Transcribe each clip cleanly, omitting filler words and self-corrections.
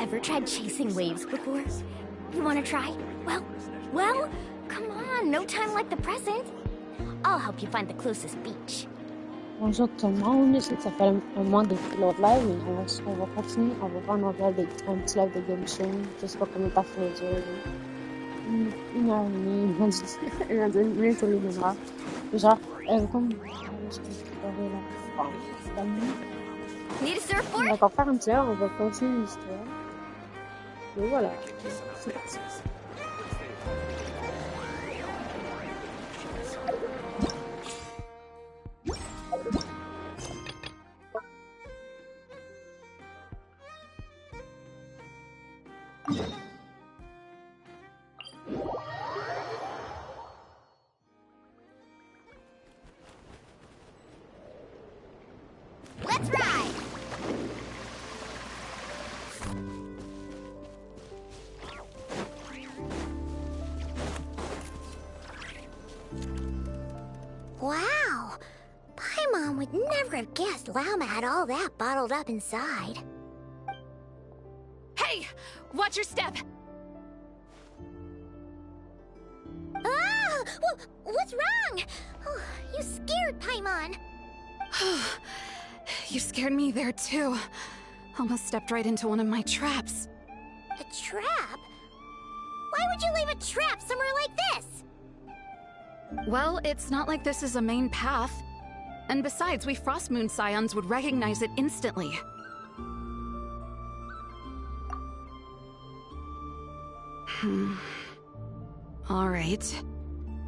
ever tried chasing waves before? You wanna try? Well, come on, no time like the present. I'll help you find the closest beach. Bonjour tout le monde, ça fait un mois depuis l'autre live, mais on va continuer, on va faire un petit live de Genshin, je sais pas combien de temps ça va durer, 1h30, une minute sur les 2 heures. Genre, comme je vais préparer la Need a surfboard? on va encore faire un petit live, on va continuer l'histoire. Et voilà, c'est parti. Let's ride! Wow! Paimon would never have guessed Llama had all that bottled up inside. Hey! Watch your step! Ah! What's wrong? Oh, you scared Paimon. You scared me there too. Almost stepped right into one of my traps. A trap? Why would you leave a trap somewhere like this? Well, it's not like this is a main path. And besides, we Frost Moon Scions would recognize it instantly. Alright.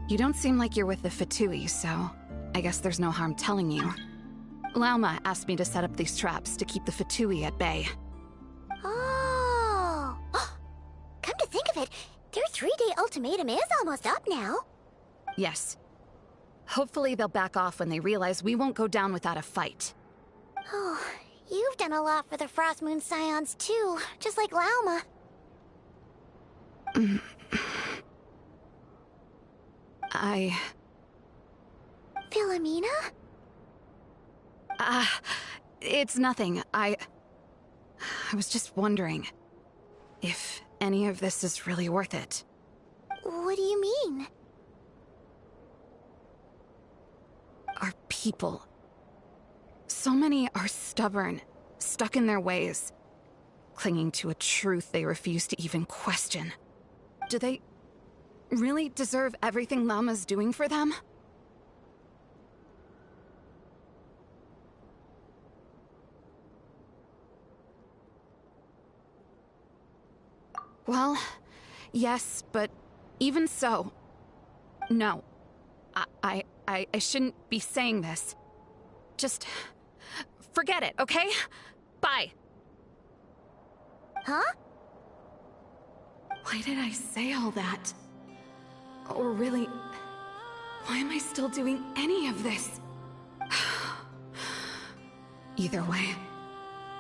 You don't seem like you're with the Fatui, so I guess there's no harm telling you. Lauma asked me to set up these traps to keep the Fatui at bay. Oh! Come to think of it, their 3-day ultimatum is almost up now. Yes. Hopefully they'll back off when they realize we won't go down without a fight. Oh, you've done a lot for the Frost Moon Scions too, just like Lauma. Philomena? It's nothing. I was just wondering if any of this is really worth it. What do you mean? Our people. So many are stubborn, stuck in their ways, clinging to a truth they refuse to even question. Do they really deserve everything Lama's doing for them? Well, yes, but even so, no. I shouldn't be saying this. Just forget it, okay? Bye. Huh? Why did I say all that? Or really, why am I still doing any of this? Either way,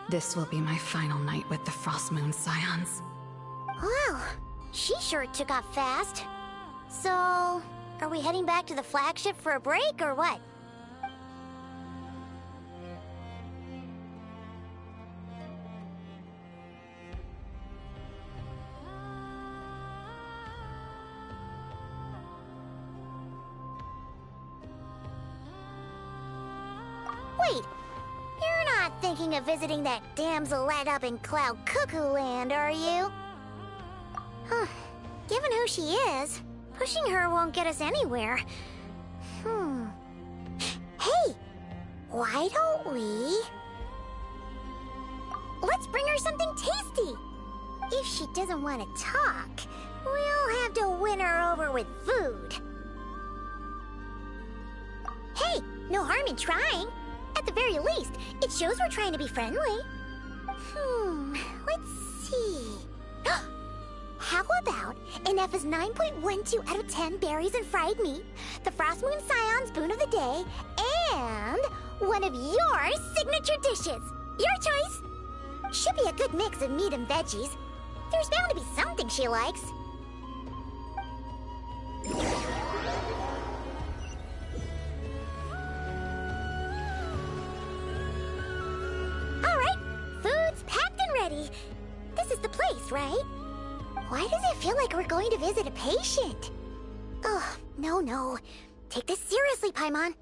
this will be my final night with the Frost Moon Scions. Well, she sure took off fast. So, are we heading back to the flagship for a break, or what? Wait, you're not thinking of visiting that damselette up in Cloud Cuckoo Land, are you? Huh. Given who she is, pushing her won't get us anywhere. Hey! Why don't we... Let's bring her something tasty! If she doesn't want to talk, we'll have to win her over with food. Hey! No harm in trying. At the very least, it shows we're trying to be friendly. Let's see... How about an F is 9.12 out of 10 berries and fried meat, the Frost Moon Scion's boon of the day, and one of your signature dishes? Your choice. Should be a good mix of meat and veggies. There's bound to be something she likes. All right, food's packed and ready. This is the therapist, right? Why does it feel like we're going to visit a patient? Oh, no. Take this seriously, Paimon.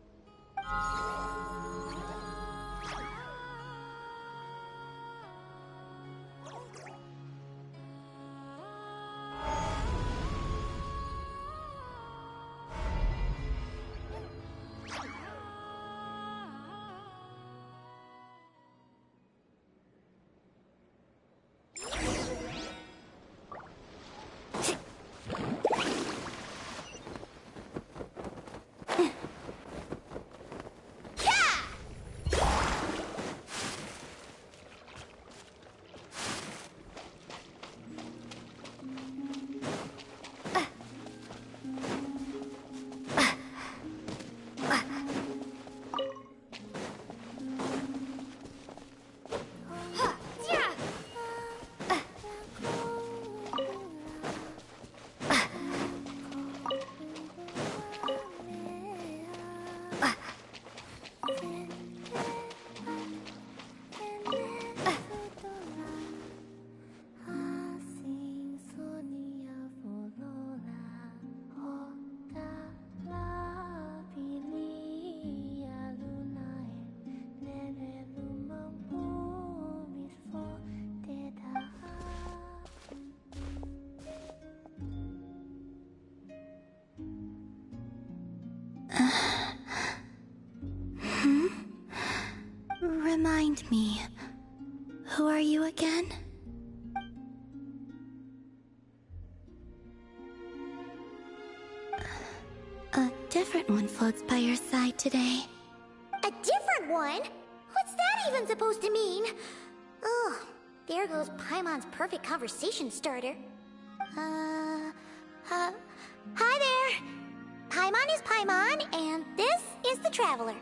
Remind me, who are you again? A different one floats by your side today. A different one? What's that even supposed to mean? Oh, there goes Paimon's perfect conversation starter. Hi there. Paimon is Paimon, and this is the Traveler.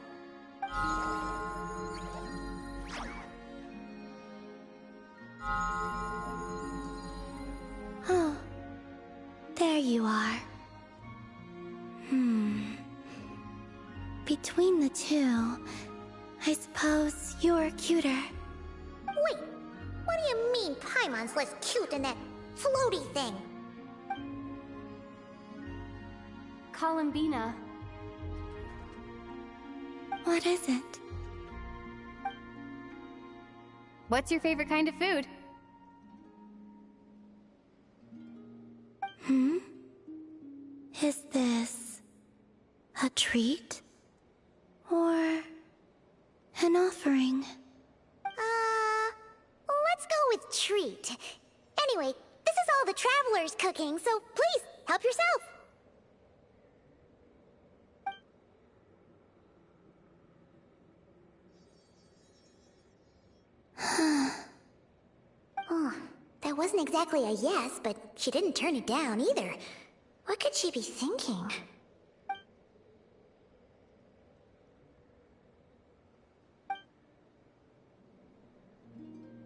Oh, there you are. Between the two, I suppose you're cuter. Wait, what do you mean Paimon's less cute than that floaty thing? Columbina. What is it? What's your favorite kind of food? Is this a treat? Or an offering? Let's go with treat. Anyway, this is all the Traveler's cooking, so please, help yourself. Oh, that wasn't exactly a yes, but she didn't turn it down either. What could she be thinking?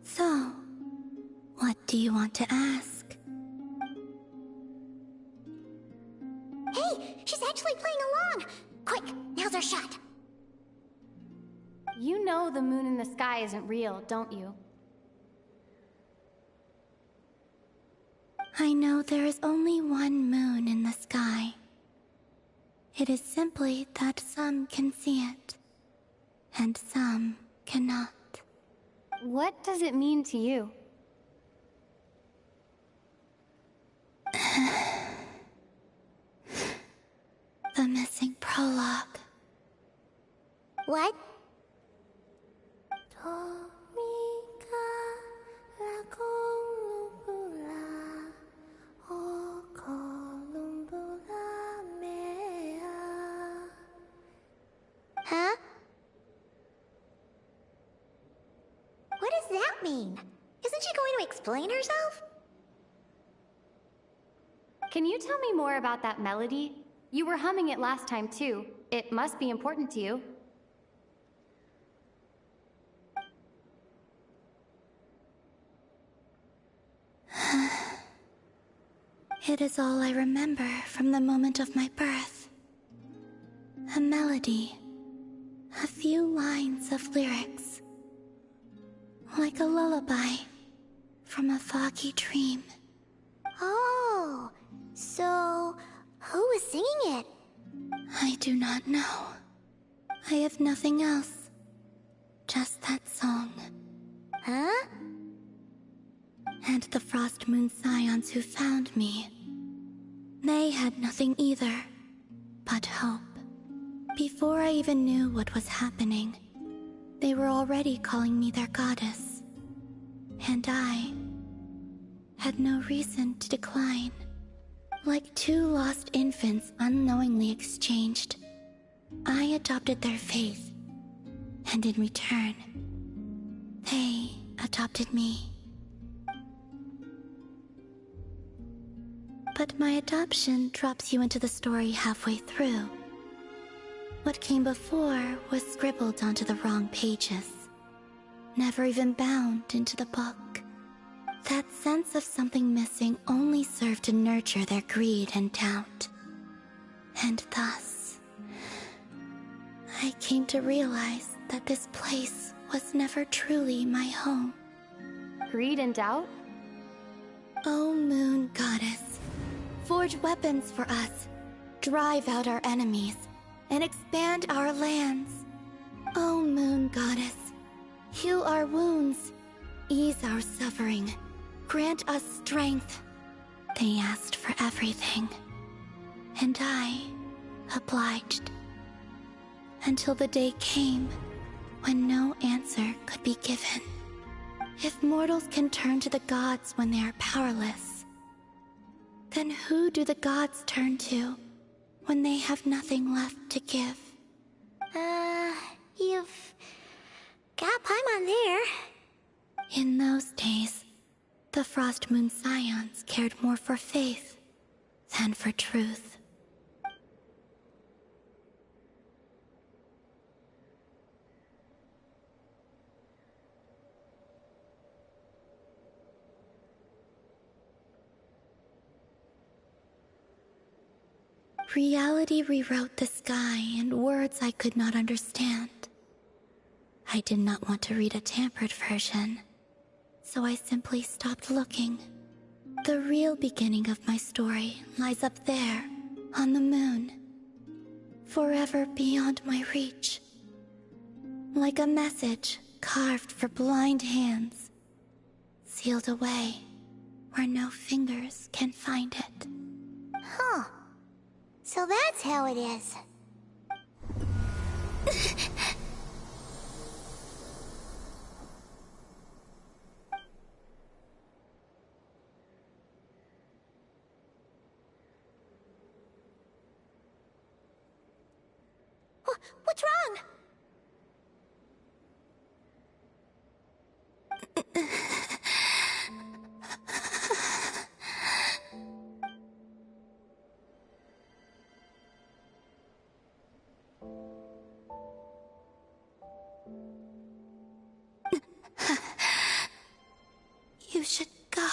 So, what do you want to ask? Hey, she's actually playing along! Quick, now's our shot. You know the moon in the sky isn't real, don't you? I know there is only one moon in the sky. It is simply that some can see it, and some cannot. What does it mean to you? The missing prologue. What? Huh? What does that mean? Isn't she going to explain herself? Can you tell me more about that melody? You were humming it last time too. It must be important to you. It is all I remember from the moment of my birth. A melody. A few lines of lyrics. Like a lullaby from a foggy dream. Oh, so who was singing it? I do not know. I have nothing else. Just that song. Huh? And the Frost Moon Scions who found me. They had nothing either, but hope. Before I even knew what was happening, they were already calling me their goddess. And I had no reason to decline. Like two lost infants unknowingly exchanged, I adopted their faith, and in return, they adopted me. But my adoption drops you into the story halfway through. What came before was scribbled onto the wrong pages, never even bound into the book. That sense of something missing only served to nurture their greed and doubt. And thus, I came to realize that this place was never truly my home. Greed and doubt? O Moon Goddess, forge weapons for us, drive out our enemies, and expand our lands. O Moon Goddess, heal our wounds, ease our suffering, grant us strength. They asked for everything, and I obliged. Until the day came when no answer could be given. If mortals can turn to the gods when they are powerless, then who do the gods turn to when they have nothing left to give? You've got Paimon there. In those days, the Frost Moon Scions cared more for faith than for truth. Reality rewrote the sky in words I could not understand. I did not want to read a tampered version, so I simply stopped looking. The real beginning of my story lies up there, on the moon, forever beyond my reach. Like a message carved for blind hands, sealed away where no fingers can find it. Huh. So that's how it is. What's wrong? You should go.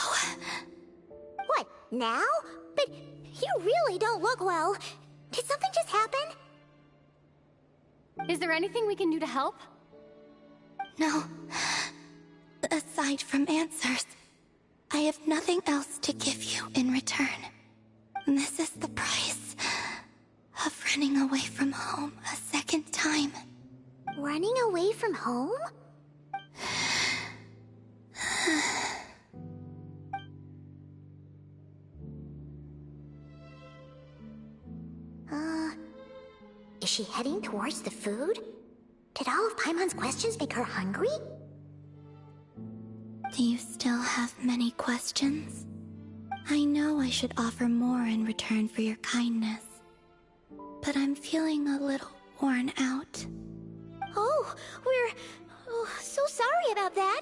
What, now? But you really don't look well. Did something just happen? Is there anything we can do to help? No. Aside from answers, I have nothing else to give you in return. This is the price of running away from home a second time. Running away from home? Is she heading towards the food? Did all of Paimon's questions make her hungry? Do you still have many questions? I know I should offer more in return for your kindness, but I'm feeling a little worn out. Oh, we're so sorry about that.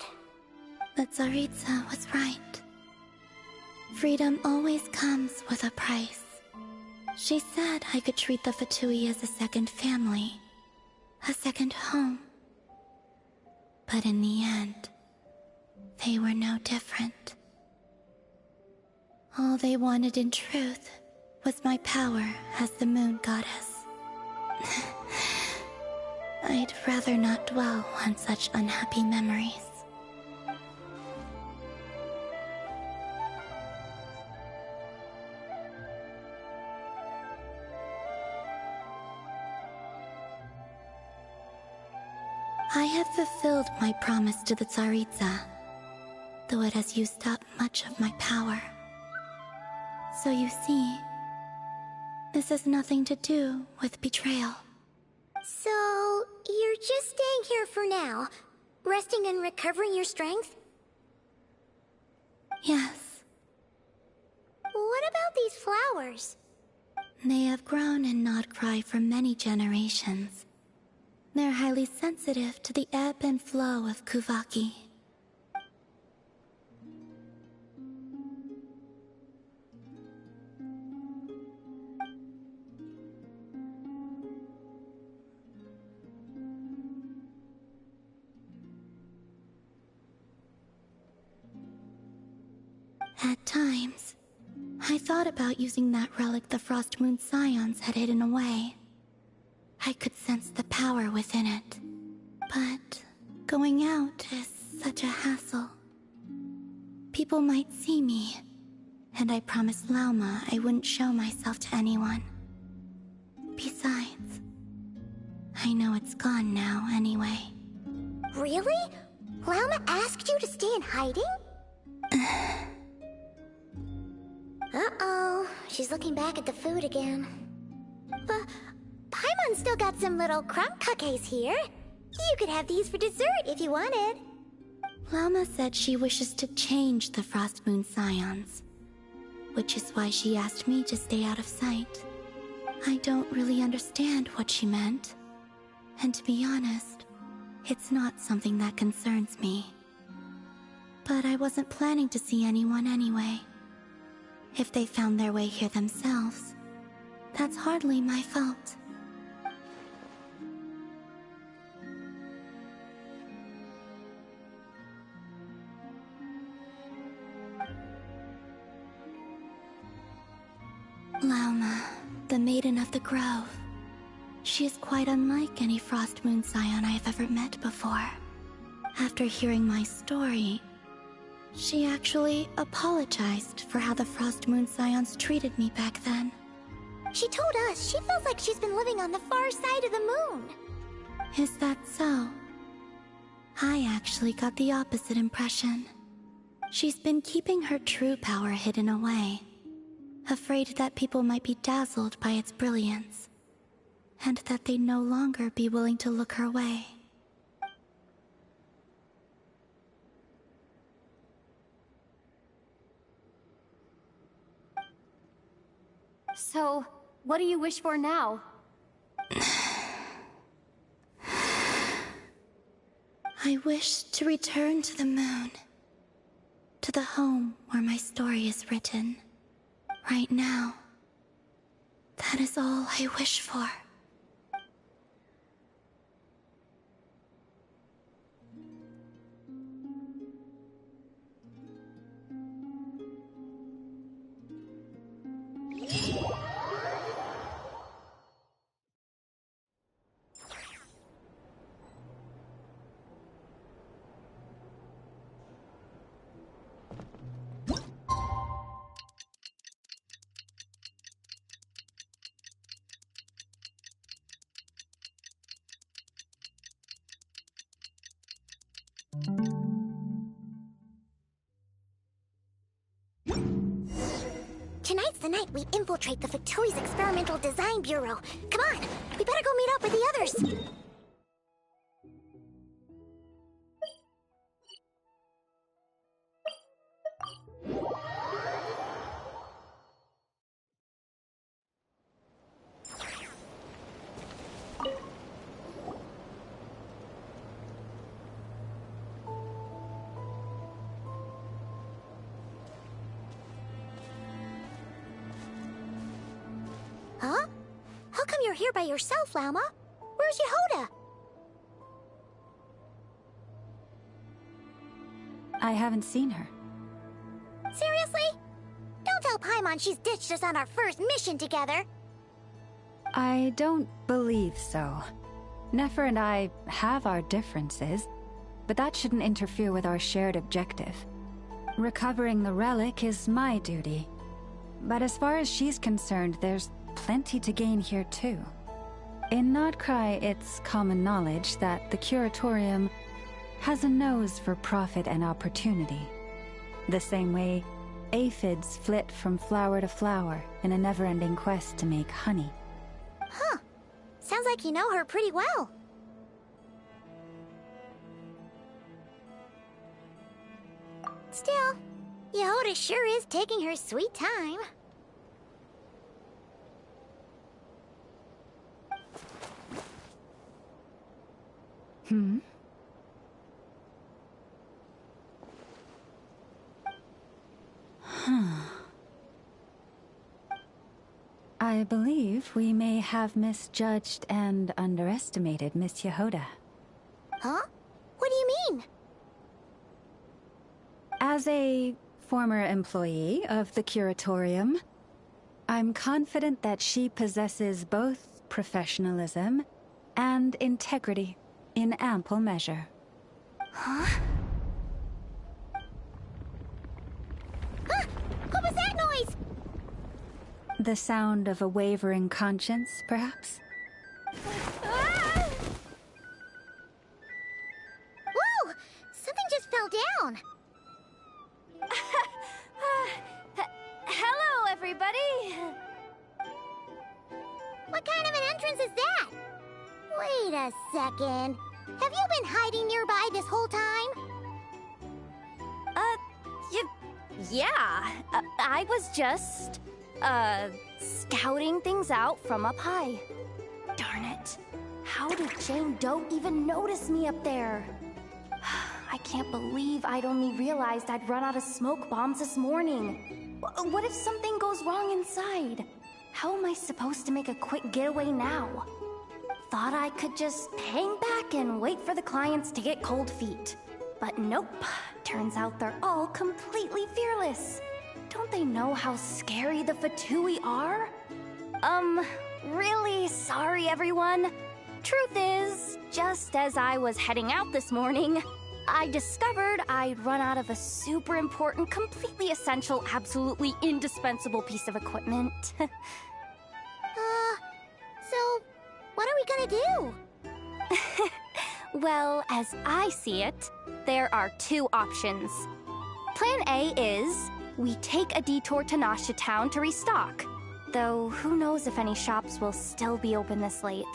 But Tsaritsa was right. Freedom always comes with a price. She said I could treat the Fatui as a second family, a second home. But in the end, they were no different. All they wanted in truth was my power as the Moon Goddess. I'd rather not dwell on such unhappy memories. fulfilled my promise to the Tsaritsa, though it has used up much of my power. So you see, this has nothing to do with betrayal. So, you're just staying here for now, resting and recovering your strength? Yes. What about these flowers? They have grown in Nodcry for many generations. They're highly sensitive to the ebb and flow of Kuvaki. At times, I thought about using that relic the Frost Moon Scions had hidden away. I could sense the power within it. But going out is such a hassle. People might see me, and I promised Lauma I wouldn't show myself to anyone. Besides, I know it's gone now anyway. Really? Lauma asked you to stay in hiding? Uh-oh, she's looking back at the food again. But Paimon's still got some little crumb cookies here. You could have these for dessert if you wanted. Lauma said she wishes to change the Frost Moon Scions, which is why she asked me to stay out of sight. I don't really understand what she meant, and to be honest, it's not something that concerns me. But I wasn't planning to see anyone anyway. If they found their way here themselves, that's hardly my fault. Lauma, the Maiden of the Grove. She is quite unlike any Frost Moon Scion I have ever met before. After hearing my story, she actually apologized for how the Frost Moon Scions treated me back then. She told us she feels like she's been living on the far side of the moon. Is that so? I actually got the opposite impression. She's been keeping her true power hidden away, afraid that people might be dazzled by its brilliance, and that they'd no longer be willing to look her way. So, what do you wish for now? I wish to return to the moon, to the home where my story is written. Right now, that is all I wish for. Tonight's the night we infiltrate the Fatoui's Experimental Design Bureau. Come on, we better go meet up with the others. Huh? How come you're here by yourself, Lauma? Where's Yehoda? I haven't seen her. Seriously? Don't tell Paimon she's ditched us on our first mission together. I don't believe so. Nefer and I have our differences, but that shouldn't interfere with our shared objective. Recovering the relic is my duty. But as far as she's concerned, there's plenty to gain here too. In Nodcry, it's common knowledge that the Curatorium has a nose for profit and opportunity. The same way aphids flit from flower to flower in a never-ending quest to make honey. Huh. Sounds like you know her pretty well. Still, Yehoda sure is taking her sweet time. I believe we may have misjudged and underestimated Miss Yehoda. Huh? What do you mean? As a former employee of the Curatorium, I'm confident that she possesses both professionalism and integrity in ample measure. Huh? Ah! What was that noise? The sound of a wavering conscience, perhaps? Ah! Whoa! Something just fell down. Hello, everybody! What kind of an entrance is that? Wait a second. Have you been hiding nearby this whole time? Yeah. I was just, scouting things out from up high. Darn it. How did Jane Doe even notice me up there? I can't believe I'd only realized I'd run out of smoke bombs this morning. What if something goes wrong inside? How am I supposed to make a quick getaway now? Thought I could just hang back and wait for the clients to get cold feet. But nope. Turns out they're all completely fearless. Don't they know how scary the Fatui are? Really sorry, everyone. Truth is, just as I was heading out this morning, I discovered I'd run out of a super important, completely essential, absolutely indispensable piece of equipment. So, what are we gonna do? Well, as I see it, there are two options. Plan A is, we take a detour to Nasha Town to restock. Though, who knows if any shops will still be open this late.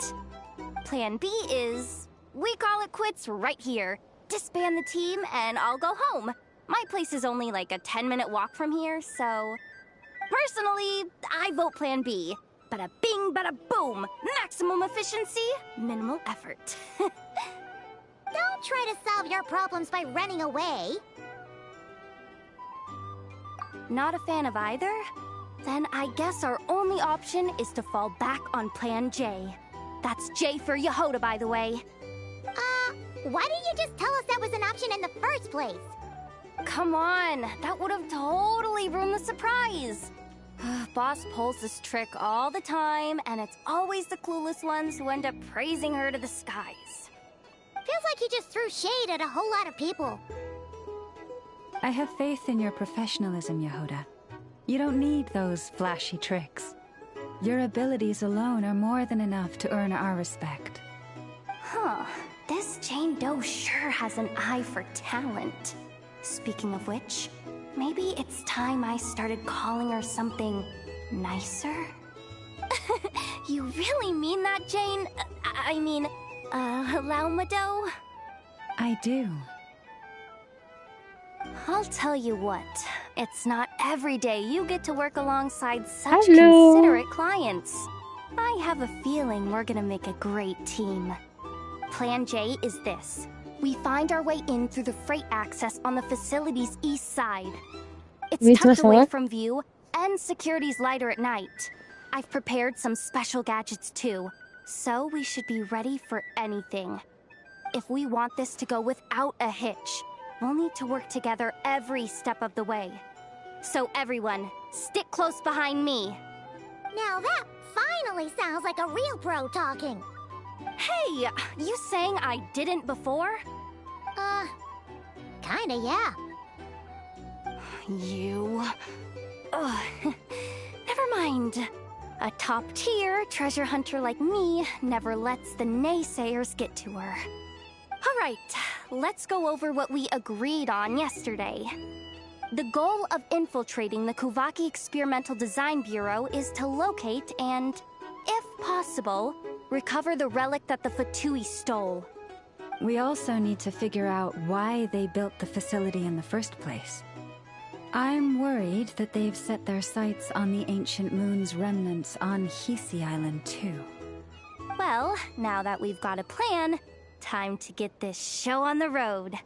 Plan B is, we call it quits right here. Disband the team and I'll go home. My place is only like a 10-minute walk from here, so... Personally, I vote Plan B. Bada bing, bada boom. Maximum efficiency, minimal effort. Don't try to solve your problems by running away. Not a fan of either? Then I guess our only option is to fall back on Plan J. That's J for Yehoda, by the way. Why didn't you just tell us that was an option in the first place? Come on, that would have totally ruined the surprise. Boss pulls this trick all the time, and it's always the clueless ones who end up praising her to the skies. Feels like you just threw shade at a whole lot of people. I have faith in your professionalism, Yehoda. You don't need those flashy tricks. Your abilities alone are more than enough to earn our respect. Huh. This Jane Doe sure has an eye for talent. Speaking of which, maybe it's time I started calling her something nicer? You really mean that, Jane? Laumado? I do. I'll tell you what, it's not every day you get to work alongside such Hello. considerate clients. I have a feeling we're gonna make a great team. Plan J is this. We find our way in through the freight access on the facility's east side. It's tucked away from view, and security's lighter at night. I've prepared some special gadgets too, so we should be ready for anything. If we want this to go without a hitch, we'll need to work together every step of the way. So everyone, stick close behind me. Now that finally sounds like a real pro talking. Hey, you saying I didn't before? Kinda, yeah. You... Ugh. Never mind. A top-tier treasure hunter like me never lets the naysayers get to her. All right, let's go over what we agreed on yesterday. The goal of infiltrating the Kuvaki Experimental Design Bureau is to locate and, if possible, recover the relic that the Fatui stole. We also need to figure out why they built the facility in the first place. I'm worried that they've set their sights on the ancient moon's remnants on Hisi Island too. Well, now that we've got a plan, time to get this show on the road.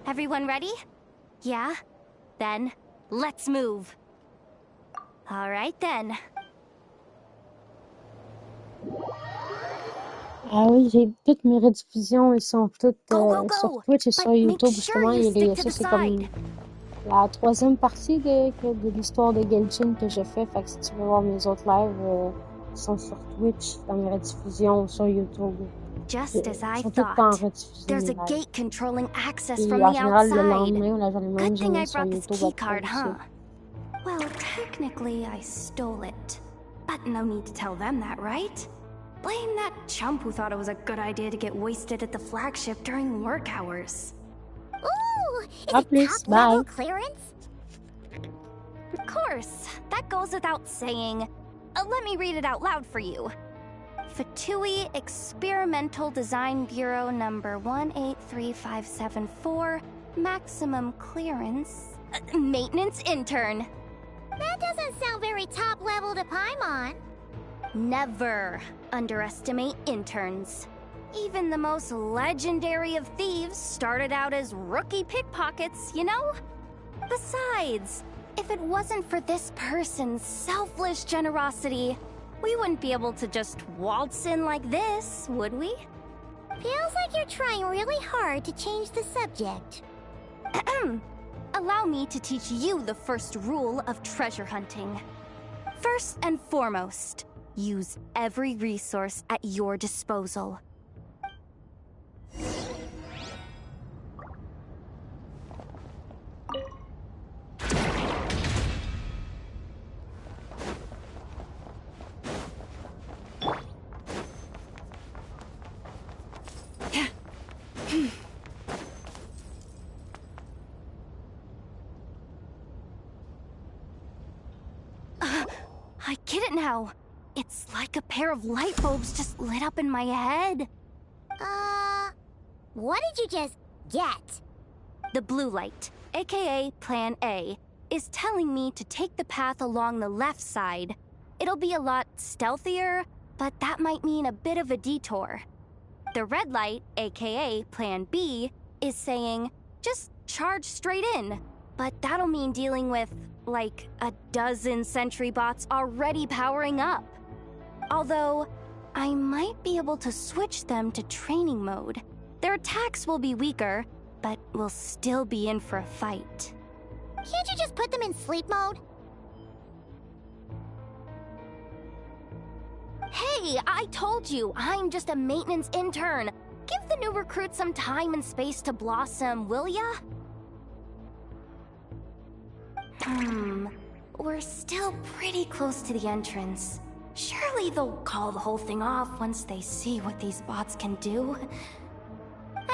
Everyone ready? Yeah? Then, let's move. All right then. Ah oui, j'ai toutes mes rediffusions, ils sont toutes Go, sur go! Twitch et But sur make YouTube, sure justement. you Il y a stick to ça, the c'est comme side. la troisième partie de l'histoire de Genshin que j'ai fait. Fait que si tu veux voir mes autres lives, ils sont sur Twitch, dans mes rediffusions, sur YouTube. Just as I Ils sont tout le temps thought. rediffusés, There's mes a lives. gate controlling access Et from en the général, le outside. lendemain ou la journée même, Good je thing I mets sur brought this YouTube key après card, aussi. huh? Well, technically, I stole it. But no need to tell them that, right? Blame that chump who thought it was a good idea to get wasted at the flagship during work hours. Ooh, is À it plus, top level bye. clearance? Of course, that goes without saying. Let me read it out loud for you. Fatui Experimental Design Bureau number 183574, maximum clearance, maintenance intern. That doesn't sound very top level to Paimon. Never underestimate interns. Even the most legendary of thieves started out as rookie pickpockets, you know? Besides, if it wasn't for this person's selfless generosity, we wouldn't be able to just waltz in like this, would we? Feels like you're trying really hard to change the subject. Allow me to teach you the first rule of treasure hunting. First and foremost, use every resource at your disposal. I get it now. It's like a pair of light bulbs just lit up in my head. What did you just get? The blue light, aka Plan A, is telling me to take the path along the left side. It'll be a lot stealthier, but that might mean a bit of a detour. The red light, aka Plan B, is saying, just charge straight in. But that'll mean dealing with, like, a dozen sentry bots already powering up. Although, I might be able to switch them to training mode. Their attacks will be weaker, but we'll still be in for a fight. Can't you just put them in sleep mode? Hey, I told you, I'm just a maintenance intern. Give the new recruit some time and space to blossom, will ya? We're still pretty close to the entrance. Surely they'll call the whole thing off once they see what these bots can do.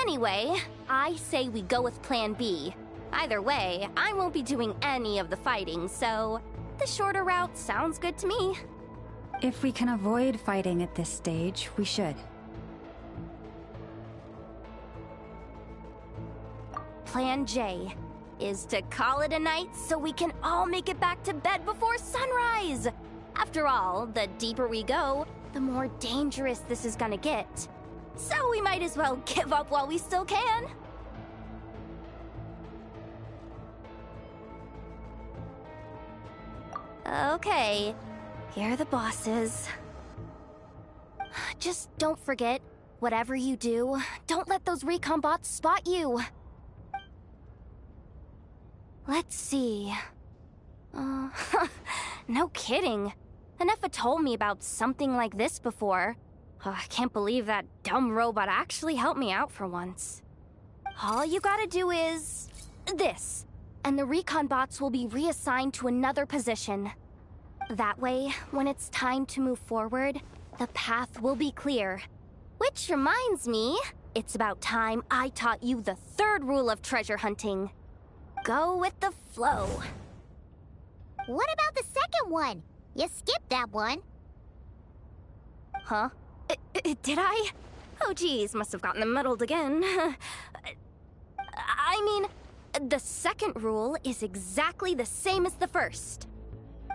Anyway, I say we go with Plan B. Either way, I won't be doing any of the fighting, so the shorter route sounds good to me. If we can avoid fighting at this stage, we should. Plan J is to call it a night so we can all make it back to bed before sunrise. After all, the deeper we go, the more dangerous this is gonna get. So we might as well give up while we still can. Okay, here are the bosses. Just don't forget, whatever you do, don't let those recon bots spot you. Let's see. No kidding. Anefa told me about something like this before. I can't believe that dumb robot actually helped me out for once. All you gotta do is this, and the recon bots will be reassigned to another position. That way, when it's time to move forward, the path will be clear. Which reminds me, it's about time I taught you the third rule of treasure hunting. Go with the flow. What about the second one? You skipped that one. Huh? Did I? Oh geez, must have gotten muddled again. I mean, the second rule is exactly the same as the first.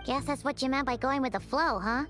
Guess that's what you meant by going with the flow, huh?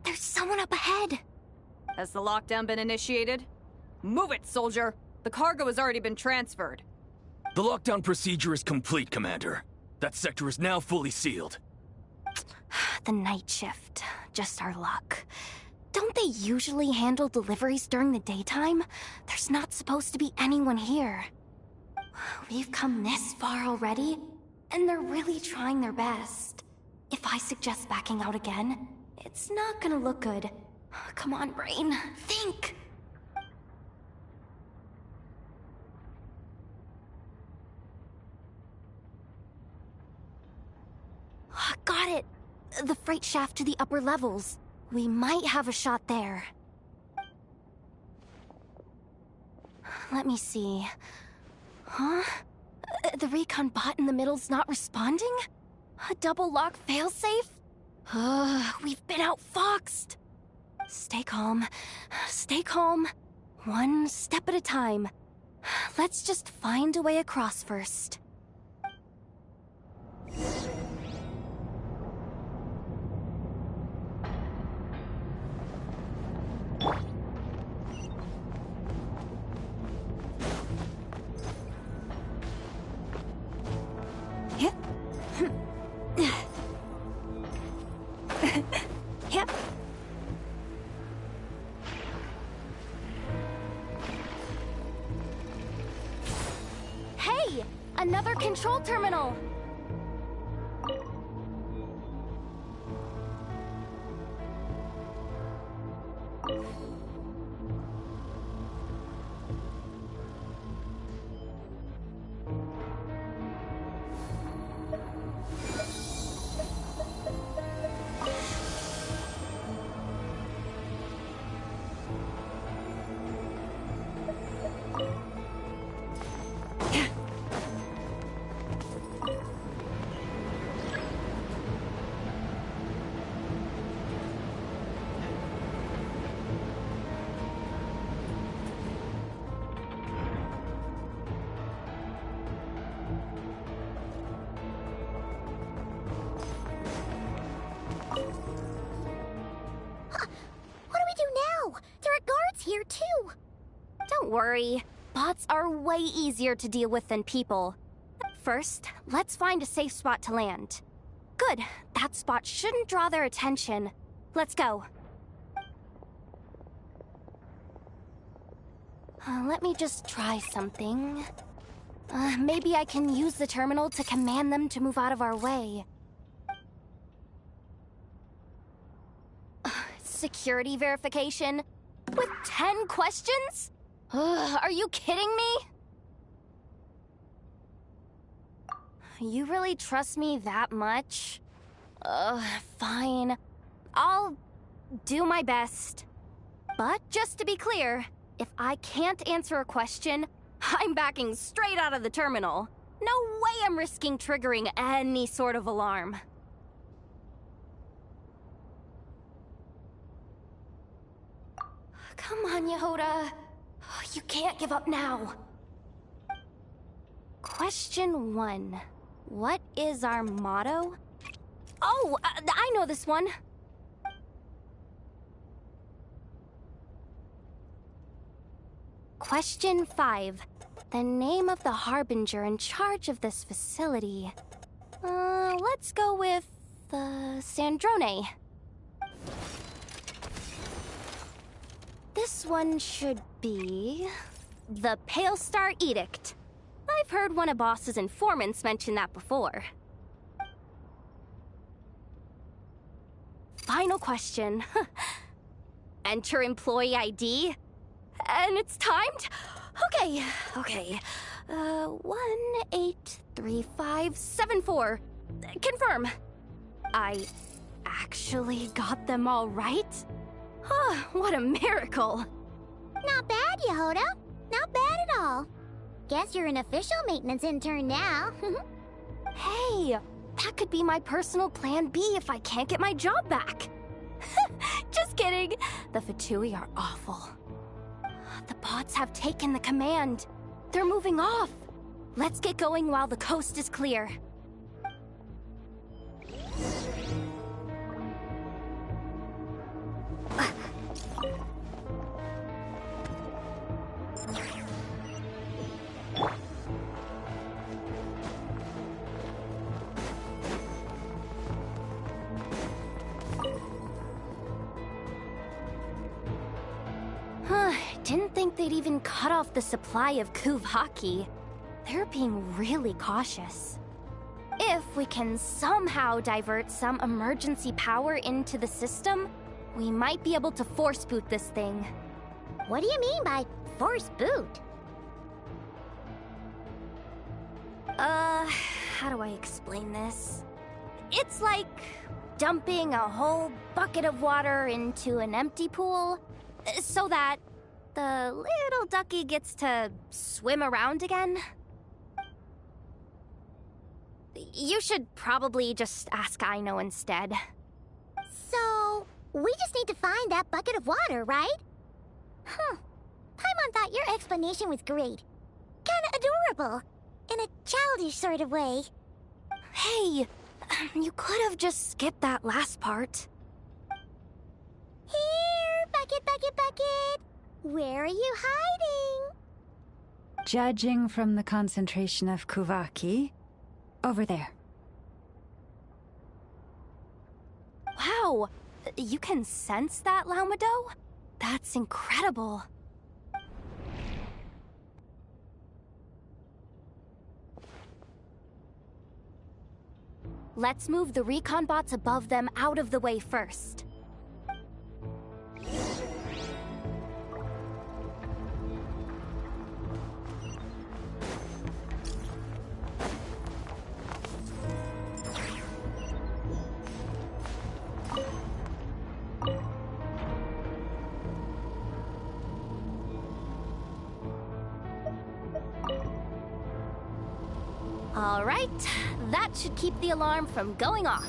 Someone up ahead! Has the lockdown been initiated? Move it, soldier! The cargo has already been transferred. The lockdown procedure is complete, Commander. That sector is now fully sealed. The night shift. Just our luck. Don't they usually handle deliveries during the daytime? There's not supposed to be anyone here. We've come this far already, and they're really trying their best. If I suggest backing out again, it's not gonna look good. Come on, brain. Think! Got it! The freight shaft to the upper levels. We might have a shot there. Let me see. Huh? The recon bot in the middle's not responding? A double lock failsafe? We've been outfoxed. Stay calm. Stay calm. One step at a time. Let's just find a way across first. Yep. Hey! Another control terminal! Here too. Don't worry. Bots are way easier to deal with than people. First, let's find a safe spot to land. Good. That spot shouldn't draw their attention. Let's go. Let me just try something. Maybe I can use the terminal to command them to move out of our way. Security verification? With 10 questions? Are you kidding me? You really trust me that much? Fine. I'll do my best. But just to be clear, if I can't answer a question, I'm backing straight out of the terminal. No way I'm risking triggering any sort of alarm. Come on, Yehoda. You can't give up now. Question 1. What is our motto? Oh, I know this one. Question 5. The name of the harbinger in charge of this facility. Let's go with, Sandrone. This one should be... the Pale Star Edict. I've heard one of Boss's informants mention that before. Final question. Enter employee ID. And it's timed? Okay. 183574. Confirm. I actually got them all right? What a miracle. Not bad, Yehoda. Not bad at all. Guess you're an official maintenance intern now. Hey, that could be my personal plan B if I can't get my job back. Just kidding. The Fatui are awful. The bots have taken the command. They're moving off. Let's get going while the coast is clear. Didn't think they'd even cut off the supply of Kuvaki. They're being really cautious. If we can somehow divert some emergency power into the system, we might be able to force boot this thing. What do you mean by force boot? How do I explain this? It's like dumping a whole bucket of water into an empty pool, so that the little ducky gets to swim around again. You should probably just ask Aino instead. So, we just need to find that bucket of water, right? Paimon thought your explanation was great. Kinda adorable. In a childish sort of way. Hey, you could have just skipped that last part. Here, bucket, bucket, bucket. Where are you hiding? Judging from the concentration of Kuvaki, over there. Wow, you can sense that, Laumado? That's incredible. Let's move the recon bots above them out of the way first. All right, that should keep the alarm from going off.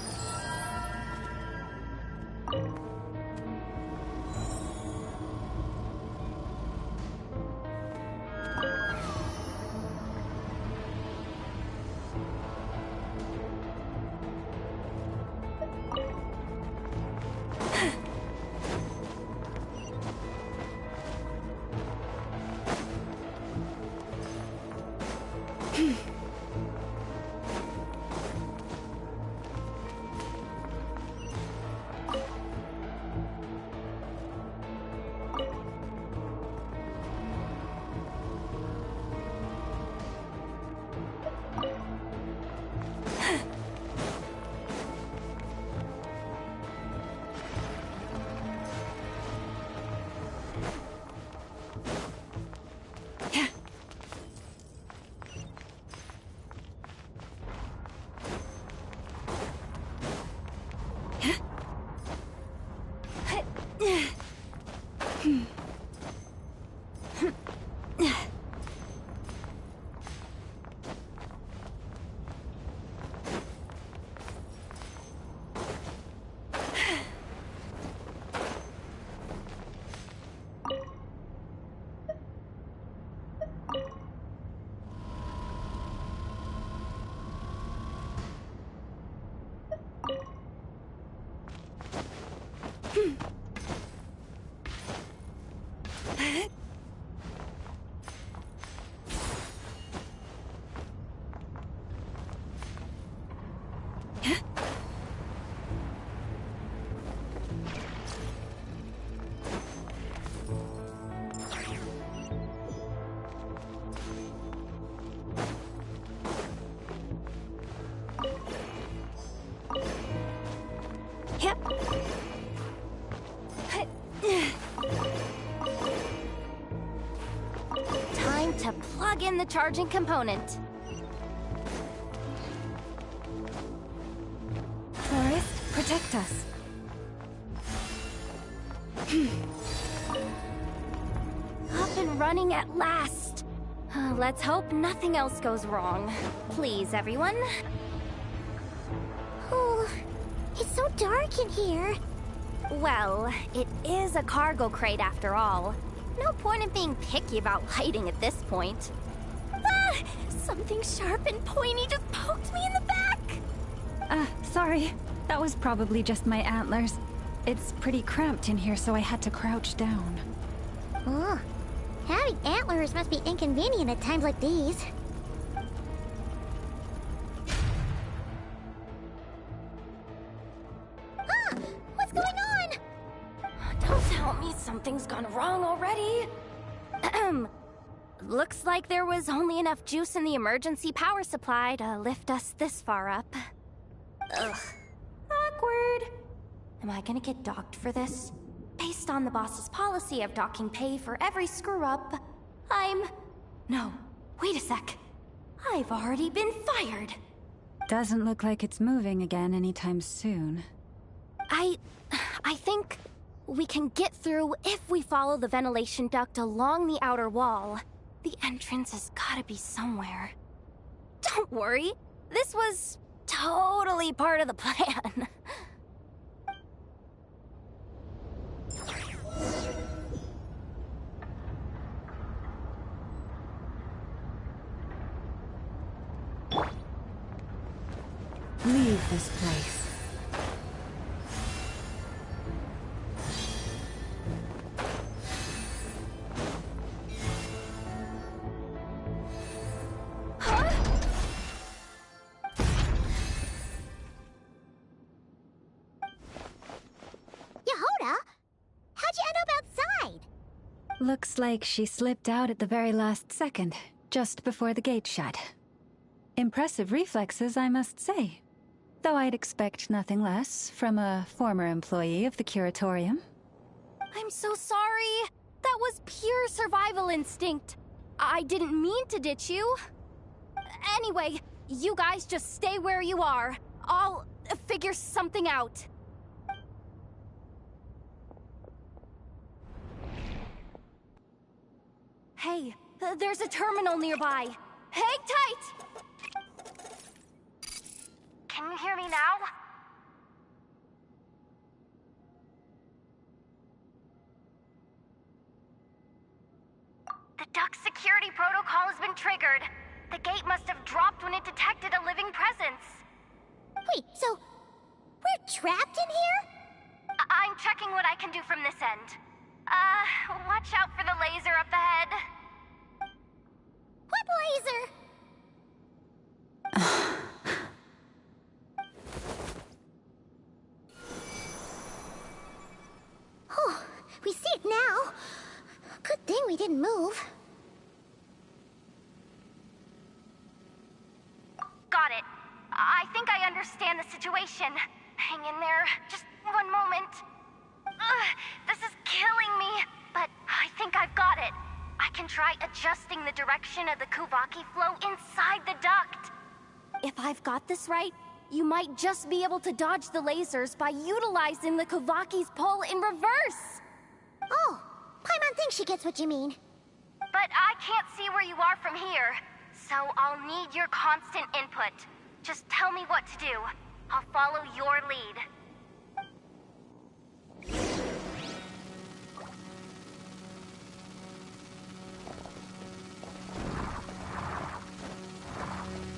Time to plug in the charging component. Forest, protect us. Up and running at last. Let's hope nothing else goes wrong. Please, everyone. Oh, it's so dark in here. Well, it is a cargo crate after all. No point in being picky about lighting at this point. Ah! Something sharp and pointy just poked me in the back! Sorry. That was probably just my antlers. It's pretty cramped in here, so I had to crouch down. Oh, having antlers must be inconvenient at times like these. Ah! What's going on? Don't tell me something's gone wrong already. Looks like there was only enough juice in the emergency power supply to lift us this far up. Ugh. Awkward. Am I gonna get docked for this? Based on the boss's policy of docking pay for every screw-up, No, wait a sec. I've already been fired. Doesn't look like it's moving again anytime soon. I think we can get through if we follow the ventilation duct along the outer wall. The entrance has gotta be somewhere. Don't worry, this was totally part of the plan. Leave this place. Yehoda, how'd you end up outside? Looks like she slipped out at the very last second, just before the gate shut. Impressive reflexes, I must say. Though I'd expect nothing less from a former employee of the Curatorium. I'm so sorry. That was pure survival instinct. I didn't mean to ditch you. Anyway, you guys just stay where you are. I'll figure something out. Hey, there's a terminal nearby. Hang tight! Can you hear me now? The duct security protocol has been triggered. The gate must have dropped when it detected a living presence. Wait, so we're trapped in here? I'm checking what I can do from this end. Watch out for the laser up ahead. What laser? Oh, we see it now. Good thing we didn't move. Got it. I think I understand the situation. Hang in there. Just one moment. This is killing me, but I think I've got it. I can try adjusting the direction of the Kuvaki flow inside the duct. If I've got this right, you might just be able to dodge the lasers by utilizing the Kuvaki's pull in reverse. Oh, think she gets what you mean. But I can't see where you are from here, so I'll need your constant input. Just tell me what to do. I'll follow your lead.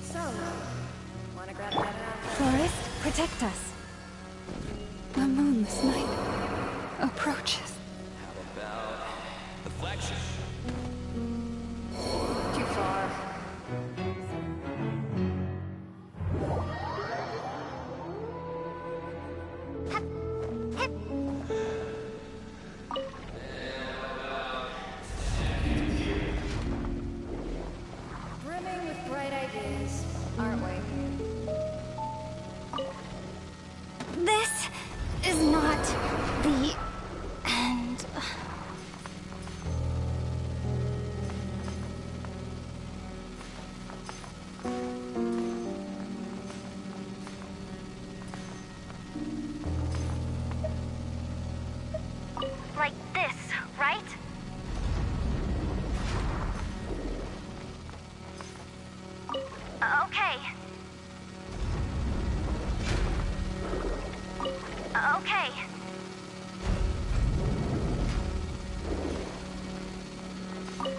So, wanna grab that out? Forest, protect us. The moon this night approaches. How about the flagship? Too far. Brimming with bright ideas, aren't we? This is not the end. Like this, right? Okay. Okay.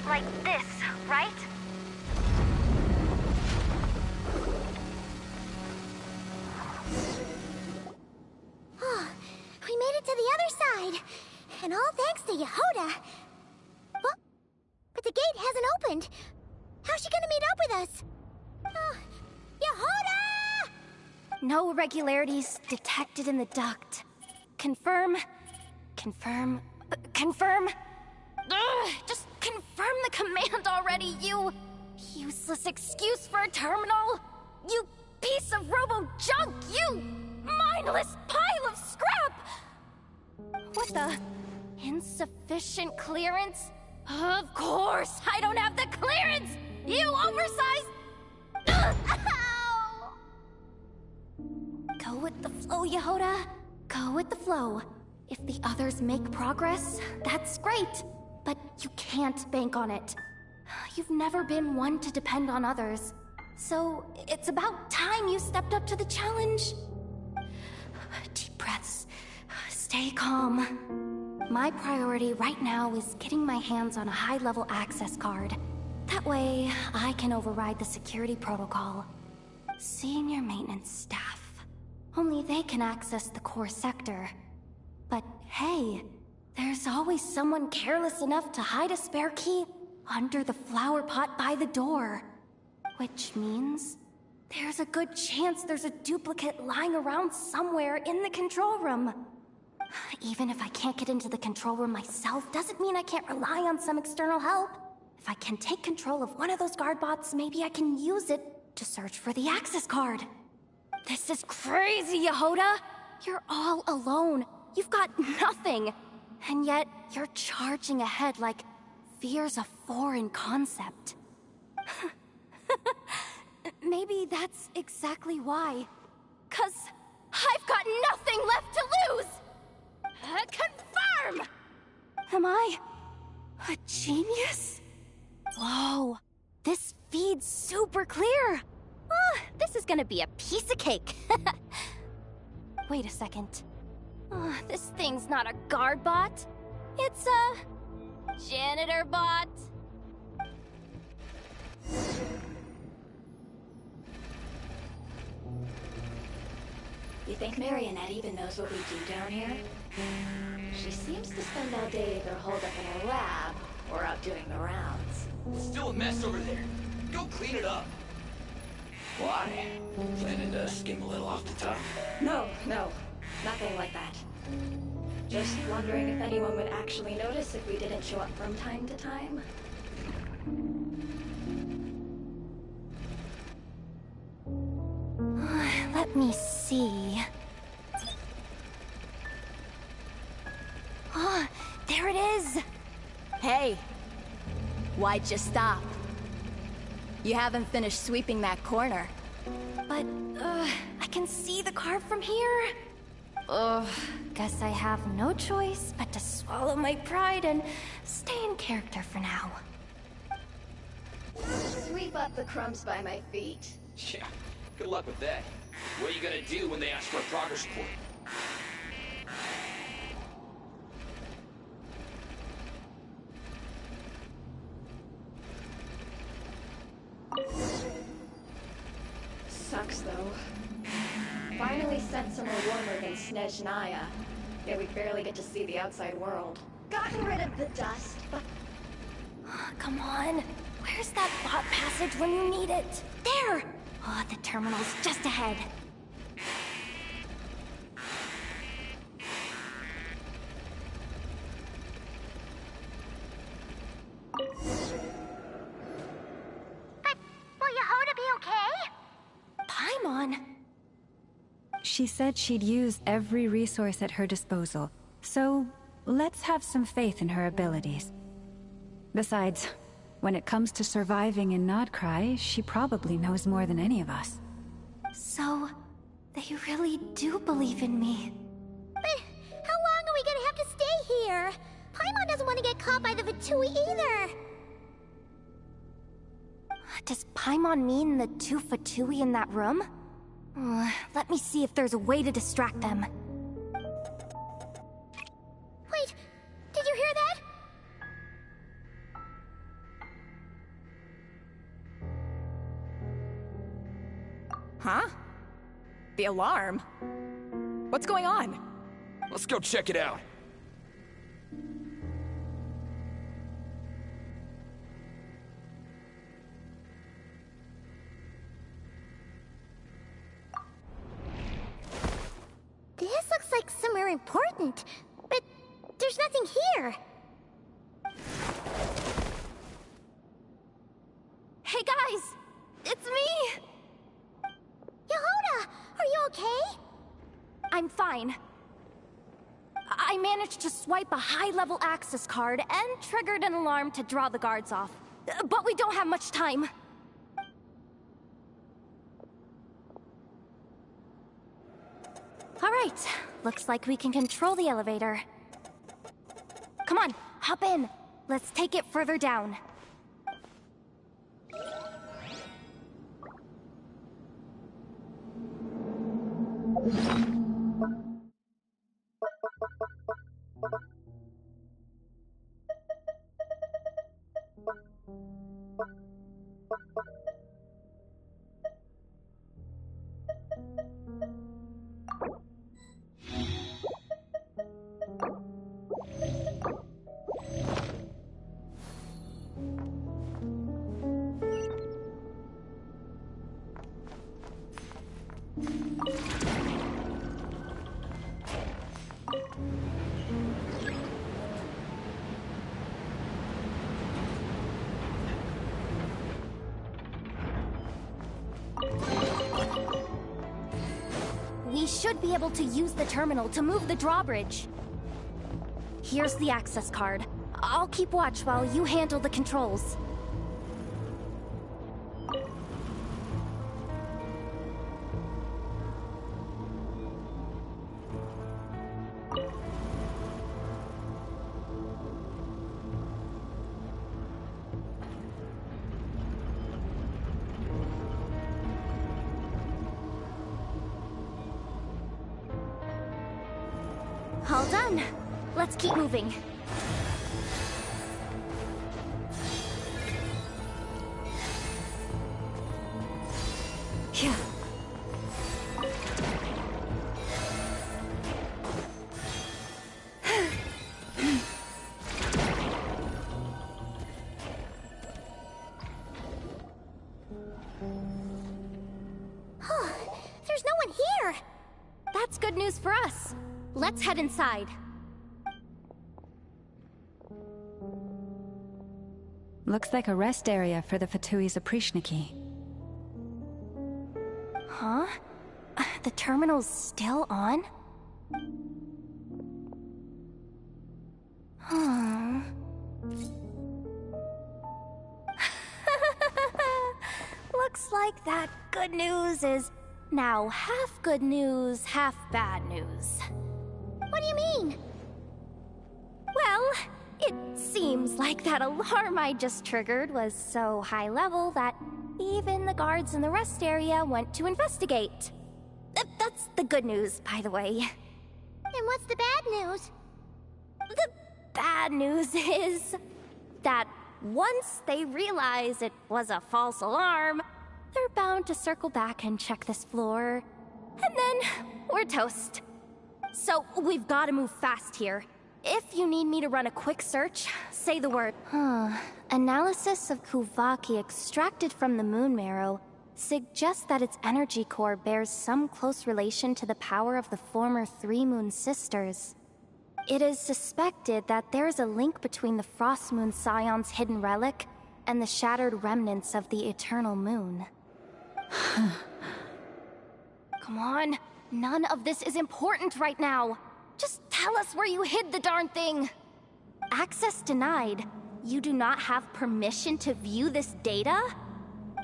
Like this, right? We made it to the other side. And all thanks to Yehoda. Well, but the gate hasn't opened. How's she gonna meet up with us? Yehoda! No irregularities detected in the duct. Confirm. Confirm. Confirm. Ugh, just confirm the command already, you useless excuse for a terminal. You piece of robo-junk, you mindless pile of scrap! What the? Insufficient clearance? Of course, I don't have the clearance! You oversized... Ugh, ow! Go with the flow, Yehoda. Go with the flow. If the others make progress, that's great. But you can't bank on it. You've never been one to depend on others. So it's about time you stepped up to the challenge. Deep breaths. Stay calm. My priority right now is getting my hands on a high-level access card. That way, I can override the security protocol. Senior maintenance staff. Only they can access the core sector. But hey, there's always someone careless enough to hide a spare key under the flower pot by the door. Which means there's a good chance there's a duplicate lying around somewhere in the control room. Even if I can't get into the control room myself, doesn't mean I can't rely on some external help. If I can take control of one of those guard bots, maybe I can use it to search for the access card. This is crazy, Yehoda! You're all alone. You've got nothing. And yet, you're charging ahead like fear's a foreign concept. Maybe that's exactly why. 'Cause I've got nothing left to lose! Confirm! Am I a genius? Whoa, this feed's super clear. This is gonna be a piece of cake. Wait a second. This thing's not a guard bot. It's a janitor bot. You think Marionette even knows what we do down here? She seems to spend all day either holed up in her lab or out doing the rounds. It's still a mess over there. Go clean it up. Why? Planning to skim a little off the top? No, nothing like that. Just wondering if anyone would actually notice if we didn't show up from time to time. Let me see. There it is! Hey! Why'd you stop? You haven't finished sweeping that corner. But, I can see the card from here. Guess I have no choice but to swallow my pride and stay in character for now. Sweep up the crumbs by my feet. Yeah, good luck with that. What are you gonna do when they ask for a progress report? Sucks, though. Finally sent somewhere warmer than Snezhnaya. Yet we barely get to see the outside world. Gotten rid of the dust, but... Come on. Where's that bot passage when you need it? There! Oh, the terminal's just ahead. But will Yehoda be okay? Paimon? She said she'd use every resource at her disposal, so let's have some faith in her abilities. Besides, when it comes to surviving in Nodcry, she probably knows more than any of us. So, they really do believe in me. But how long are we gonna have to stay here? Paimon doesn't want to get caught by the Fatui either. Does Paimon mean the two Fatui in that room? Let me see if there's a way to distract them. Wait, did you hear that? Huh? The alarm? What's going on? Let's go check it out. This looks like somewhere important, but there's nothing here. Hey guys! It's me! Yehoda, are you okay? I'm fine. I managed to swipe a high-level access card and triggered an alarm to draw the guards off. But we don't have much time. All right, looks like we can control the elevator. Come on, hop in. Let's take it further down. We should be able to use the terminal to move the drawbridge. Here's the access card. I'll keep watch while you handle the controls. All done. Let's keep moving. Yeah. There's no one here. That's good news for us. Let's head inside. Looks like a rest area for the Fatui's Oprishniki. Huh? The terminal's still on? Huh. Looks like that good news is now half good news, half bad news. What do you mean? Well, It seems like that alarm I just triggered was so high level that even the guards in the rest area went to investigate. That's the good news, by the way. And what's the bad news? The bad news is that once they realize it was a false alarm, they're bound to circle back and check this floor. And then we're toast. So we've got to move fast here. If you need me to run a quick search, say the word. Analysis of Kuvaki extracted from the moon marrow suggests that its energy core bears some close relation to the power of the former Three Moon Sisters. It is suspected that there is a link between the Frost Moon Scion's hidden relic and the shattered remnants of the Eternal Moon. Come on, none of this is important right now. Just tell us where you hid the darn thing. Access denied. You do not have permission to view this data?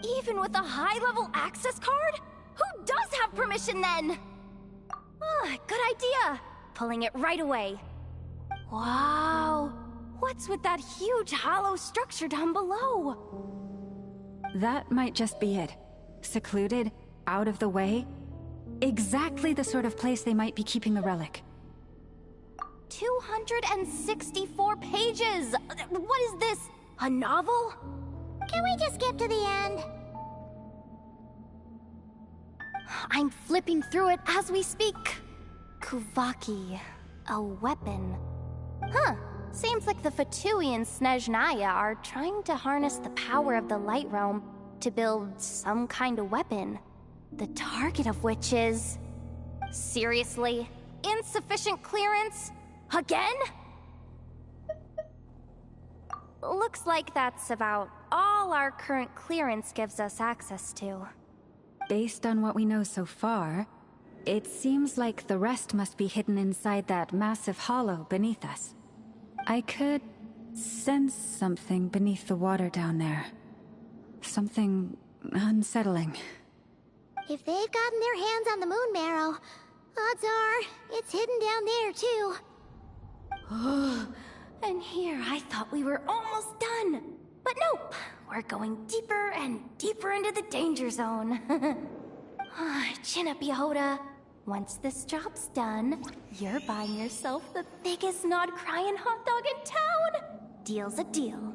Even with a high-level access card? Who does have permission then? Good idea. Pulling it right away. Wow. What's with that huge hollow structure down below? That might just be it. Secluded, out of the way. Exactly the sort of place they might be keeping the relic. 264 pages! What is this? A novel? Can we just skip to the end? I'm flipping through it as we speak. Kuvaki. A weapon. Seems like the Fatui and Snezhnaya are trying to harness the power of the Light Realm to build some kind of weapon. The target of which is... Seriously? Insufficient clearance? Again? Looks like that's about all our current clearance gives us access to. Based on what we know so far, it seems like the rest must be hidden inside that massive hollow beneath us. I could sense something beneath the water down there. Something unsettling. If they've gotten their hands on the moon marrow, odds are it's hidden down there too. And here I thought we were almost done. But nope, we're going deeper and deeper into the danger zone. Chin up, Yehoda. Once this job's done, you're buying yourself the biggest nod-crying hot dog in town. Deal's a deal.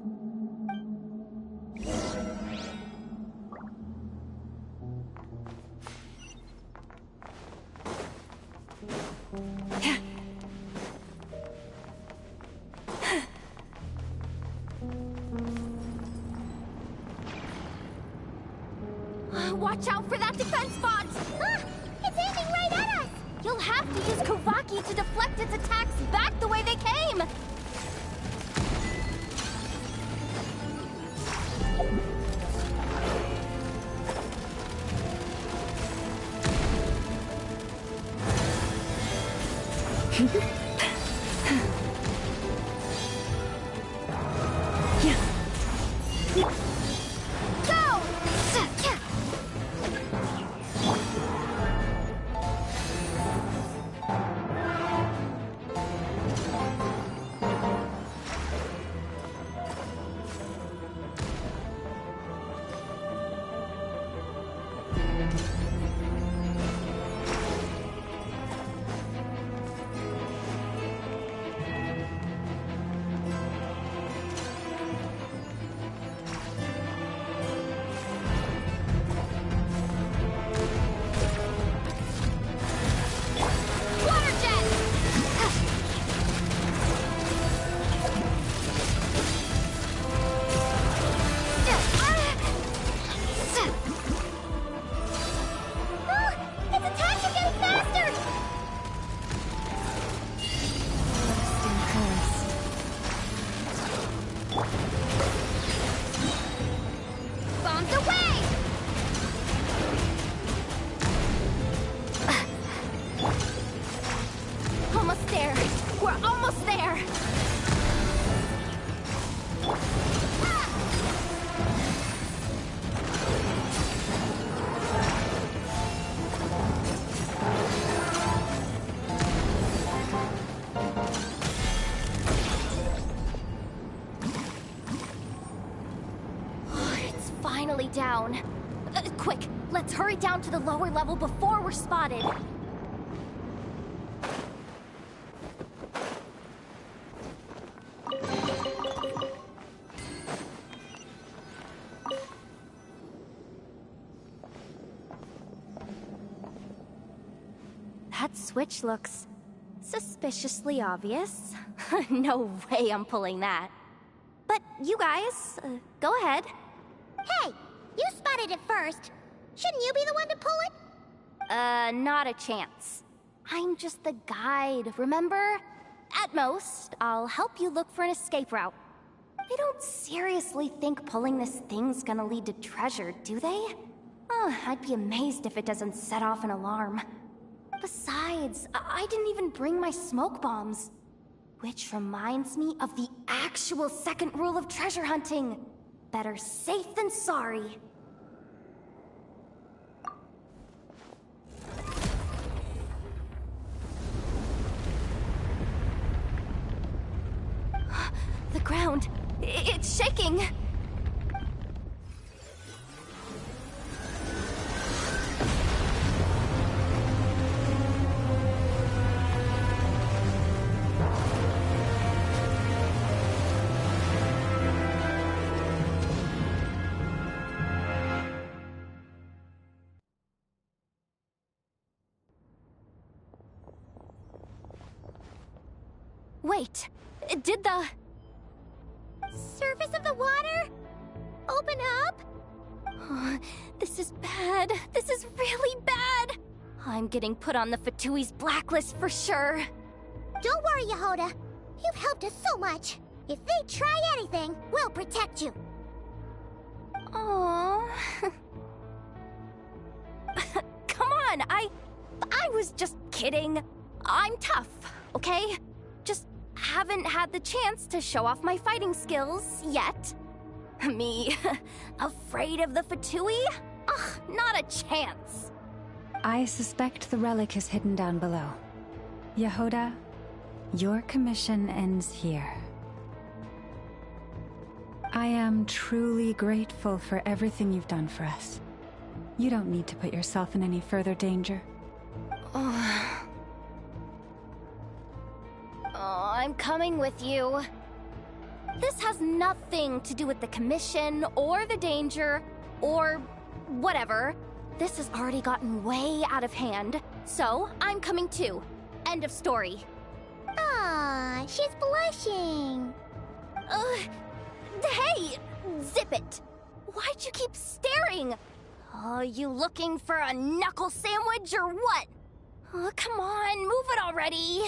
Watch out for that defense bot! It's aiming right at us! You'll have to use Kuvaki to deflect its attacks back the way they came! finally down. Quick, let's hurry down to the lower level before we're spotted. That switch looks suspiciously obvious. No way I'm pulling that. But you guys, go ahead. Hey, you spotted it first. Shouldn't you be the one to pull it? Not a chance. I'm just the guide, remember? At most, I'll help you look for an escape route. They don't seriously think pulling this thing's gonna lead to treasure, do they? I'd be amazed if it doesn't set off an alarm. Besides, I didn't even bring my smoke bombs. Which reminds me of the actual second rule of treasure hunting. Better safe than sorry. The ground, it's shaking. Wait, did the surface of the water open up? This is bad. This is really bad. I'm getting put on the Fatui's blacklist for sure. Don't worry, Yehoda. You've helped us so much. If they try anything, we'll protect you. Aww. Come on, I was just kidding. I'm tough, okay? Just haven't had the chance to show off my fighting skills yet. Me, afraid of the Fatui? Ugh, not a chance. I suspect the relic is hidden down below. Yehoda, your commission ends here. I am truly grateful for everything you've done for us. You don't need to put yourself in any further danger. I'm coming with you. This has nothing to do with the commission, or the danger, or whatever. This has already gotten way out of hand, so I'm coming too. End of story. Ah, she's blushing. Hey! Zip it! Why'd you keep staring? You looking for a knuckle sandwich or what? Come on, move it already.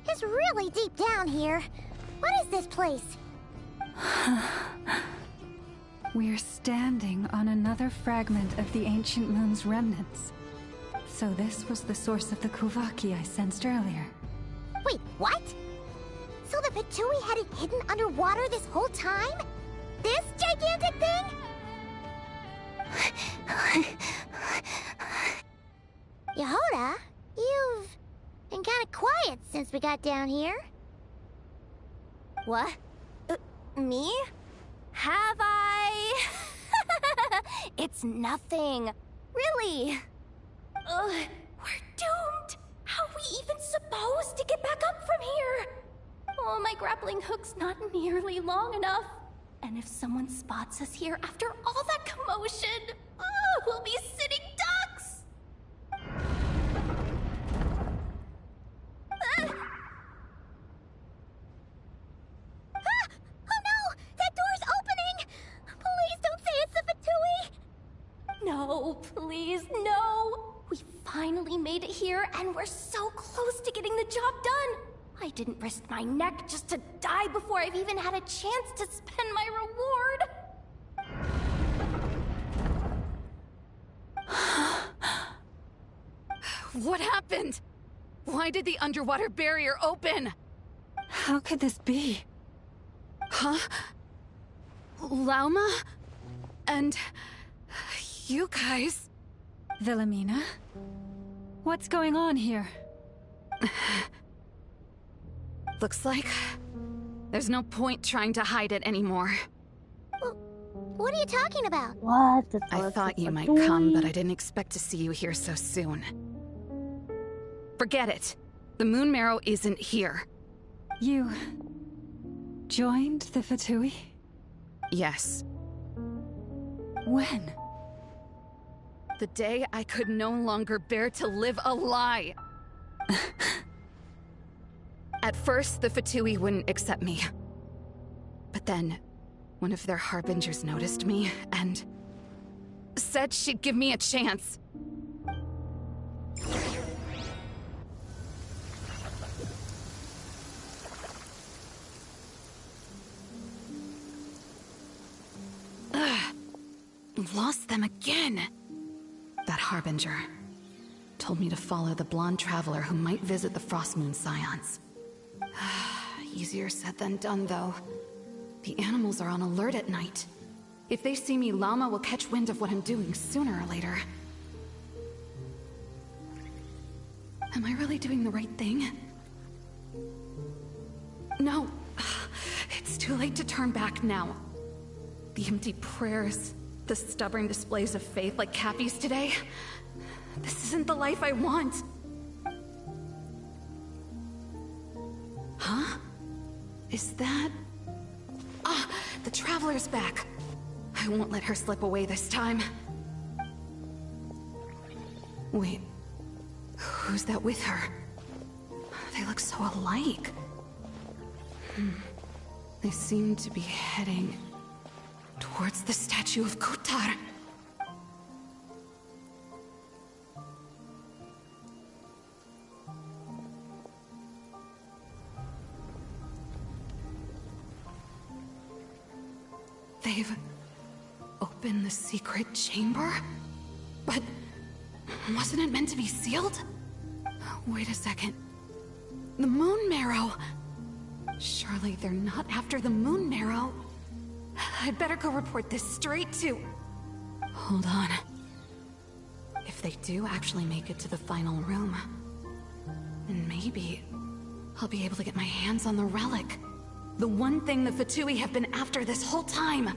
It's really deep down here. What is this place? We're standing on another fragment of the ancient moon's remnants. So this was the source of the Kuvaki I sensed earlier. Wait, what? So the Fatui had it hidden underwater this whole time? This gigantic thing? Yehoda, you've been kind of quiet since we got down here. What? Me? Have I? It's nothing. Really. We're doomed. How are we even supposed to get back up from here? Oh, my grappling hook's not nearly long enough. And if someone spots us here after all that commotion, we'll be sitting ducks. Oh no! That door's opening! made it here, and we're so close to getting the job done. I didn't risk my neck just to die before I've even had a chance to spend my reward. What happened? Why did the underwater barrier open? How could this be? Huh? Lauma? And... you guys... Wilhelmina? What's going on here? Looks like... there's no point trying to hide it anymore. What are you talking about? What? I thought you might come, but I didn't expect to see you here so soon. Forget it. The Moon Marrow isn't here. You... joined the Fatui? Yes. When? The day I could no longer bear to live a lie. At first, the Fatui wouldn't accept me. But then, one of their harbingers noticed me and said she'd give me a chance. Lost them again. That harbinger told me to follow the blonde traveler who might visit the Frostmoon Scions. Easier said than done, though. The animals are on alert at night. If they see me, Llama will catch wind of what I'm doing sooner or later. Am I really doing the right thing? No. It's too late to turn back now. The empty prayers, the stubborn displays of faith like Cappy's today. This isn't the life I want. Huh? Is that... Ah, the Traveler's back. I won't let her slip away this time. Wait, who's that with her? They look so alike. They seem to be heading towards the statue of Kutar. They've opened the secret chamber? But wasn't it meant to be sealed? Wait a second. The Moon Marrow! Surely they're not after the Moon Marrow. I'd better go report this straight to... Hold on. If they do actually make it to the final room, then maybe I'll be able to get my hands on the relic. The one thing the Fatui have been after this whole time.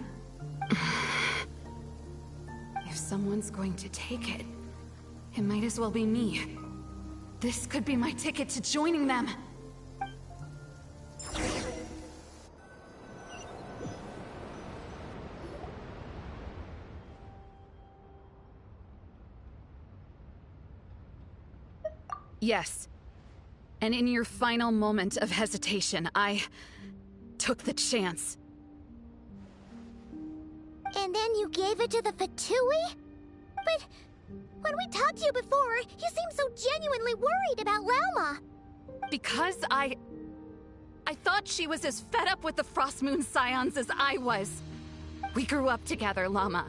If someone's going to take it, it might as well be me. This could be my ticket to joining them. Yes. And in your final moment of hesitation, I took the chance. And then you gave it to the Fatui? But when we talked to you before, you seemed so genuinely worried about Lauma. Because I thought she was as fed up with the Frostmoon Scions as I was. We grew up together, Llama.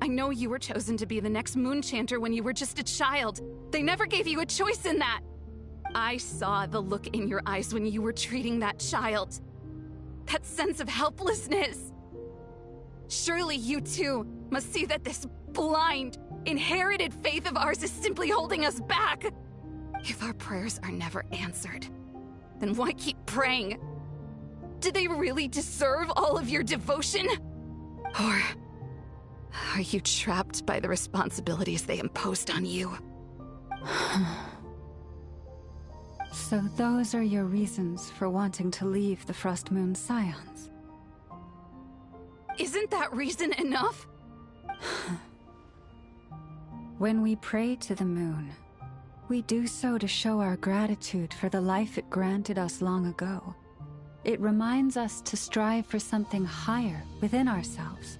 I know you were chosen to be the next Moon Chanter when you were just a child. They never gave you a choice in that. I saw the look in your eyes when you were treating that child. That sense of helplessness. Surely you too must see that this blind, inherited faith of ours is simply holding us back. If our prayers are never answered, then why keep praying? Do they really deserve all of your devotion? Or are you trapped by the responsibilities they imposed on you? So those are your reasons for wanting to leave the Frostmoon Scions? Isn't that reason enough? When we pray to the moon, we do so to show our gratitude for the life it granted us long ago. It reminds us to strive for something higher within ourselves.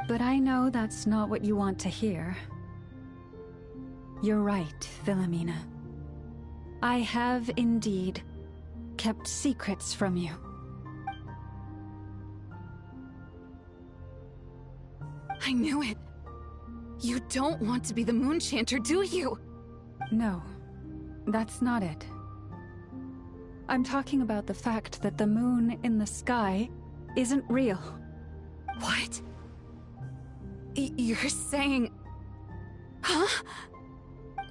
But I know that's not what you want to hear. You're right, Philomena. I have indeed kept secrets from you. I knew it. You don't want to be the Moon Chanter, do you? No, that's not it. I'm talking about the fact that the moon in the sky isn't real. What? You're saying... Huh?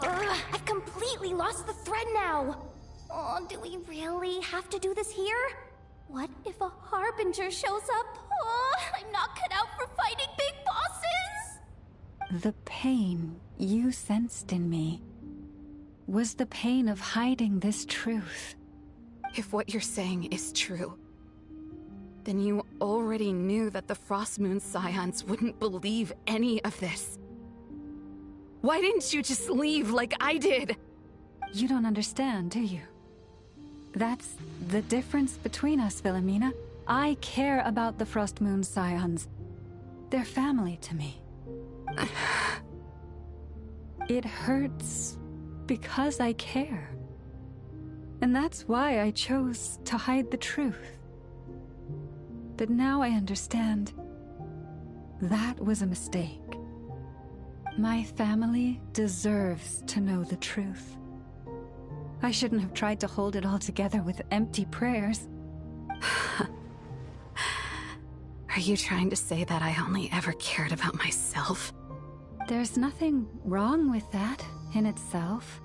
I've completely lost the thread now. Oh, do we really have to do this here? What if a Harbinger shows up? Oh, I'm not cut out for fighting big bosses! The pain you sensed in me was the pain of hiding this truth. If what you're saying is true, then you already knew that the Frost Moon Scions wouldn't believe any of this. Why didn't you just leave like I did? You don't understand, do you? That's the difference between us, Philomena. I care about the Frost Moon Scions. They're family to me. It hurts because I care. And that's why I chose to hide the truth. But now I understand that was a mistake. My family deserves to know the truth. I shouldn't have tried to hold it all together with empty prayers. Are you trying to say that I only ever cared about myself? There's nothing wrong with that in itself.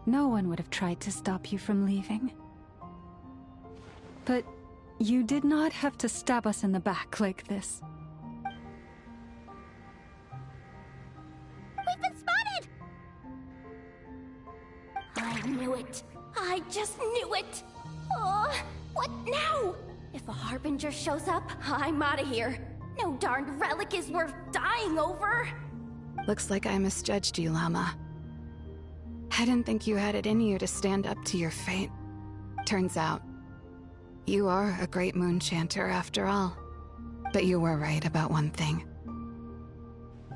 No one would have tried to stop you from leaving. But you did not have to stab us in the back like this. We've been spotted! I knew it. I just knew it. Oh, what now? If a Harbinger shows up, I'm out of here. No darned relic is worth dying over. Looks like I misjudged you, Llama. I didn't think you had it in you to stand up to your fate. Turns out, you are a great Moon Chanter after all. But you were right about one thing.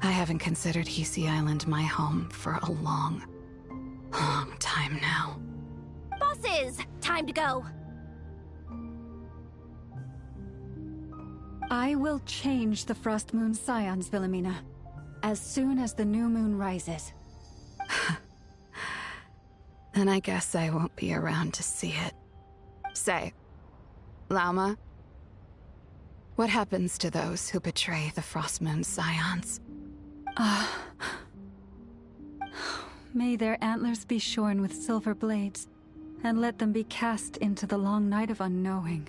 I haven't considered Hisi Island my home for a long, long time now. Bosses, time to go. I will change the Frost Moon Scions, Philomena, as soon as the new moon rises. Then I guess I won't be around to see it. Say, Lauma, what happens to those who betray the Frost Moon Scions? May their antlers be shorn with silver blades, and let them be cast into the long night of unknowing.